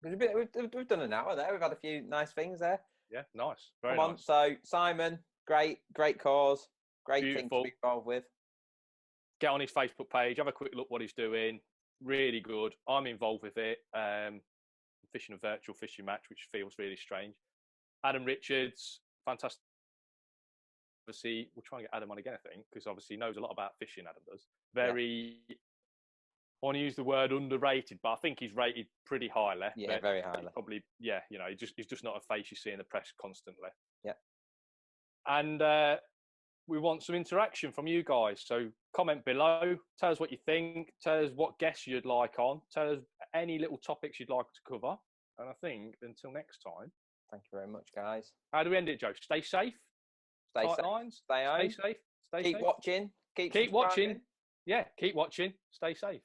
We've done an hour there. We've had a few nice things there. Yeah, nice. Very Come on. nice. So, Simon, great cause. Great thing to be involved with. Get on his Facebook page. Have a quick look what he's doing. Really good. I'm involved with it. Fishing a virtual fishing match, which feels really strange. Adam Richards, fantastic. Obviously, we'll try and get Adam on again, I think, because obviously he knows a lot about fishing, Adam does. I want to use the word underrated, but I think he's rated pretty highly. Yeah, very highly. Probably, he's just not a face you see in the press constantly. Yeah. And we want some interaction from you guys. So comment below, tell us what you think, tell us what guests you'd like on, tell us any little topics you'd like to cover. And I think until next time. Thank you very much, guys. How do we end it, Joe? Stay safe. Stay safe. Lines. Stay home. Stay safe. Keep watching. Keep watching. Yeah, keep watching. Stay safe.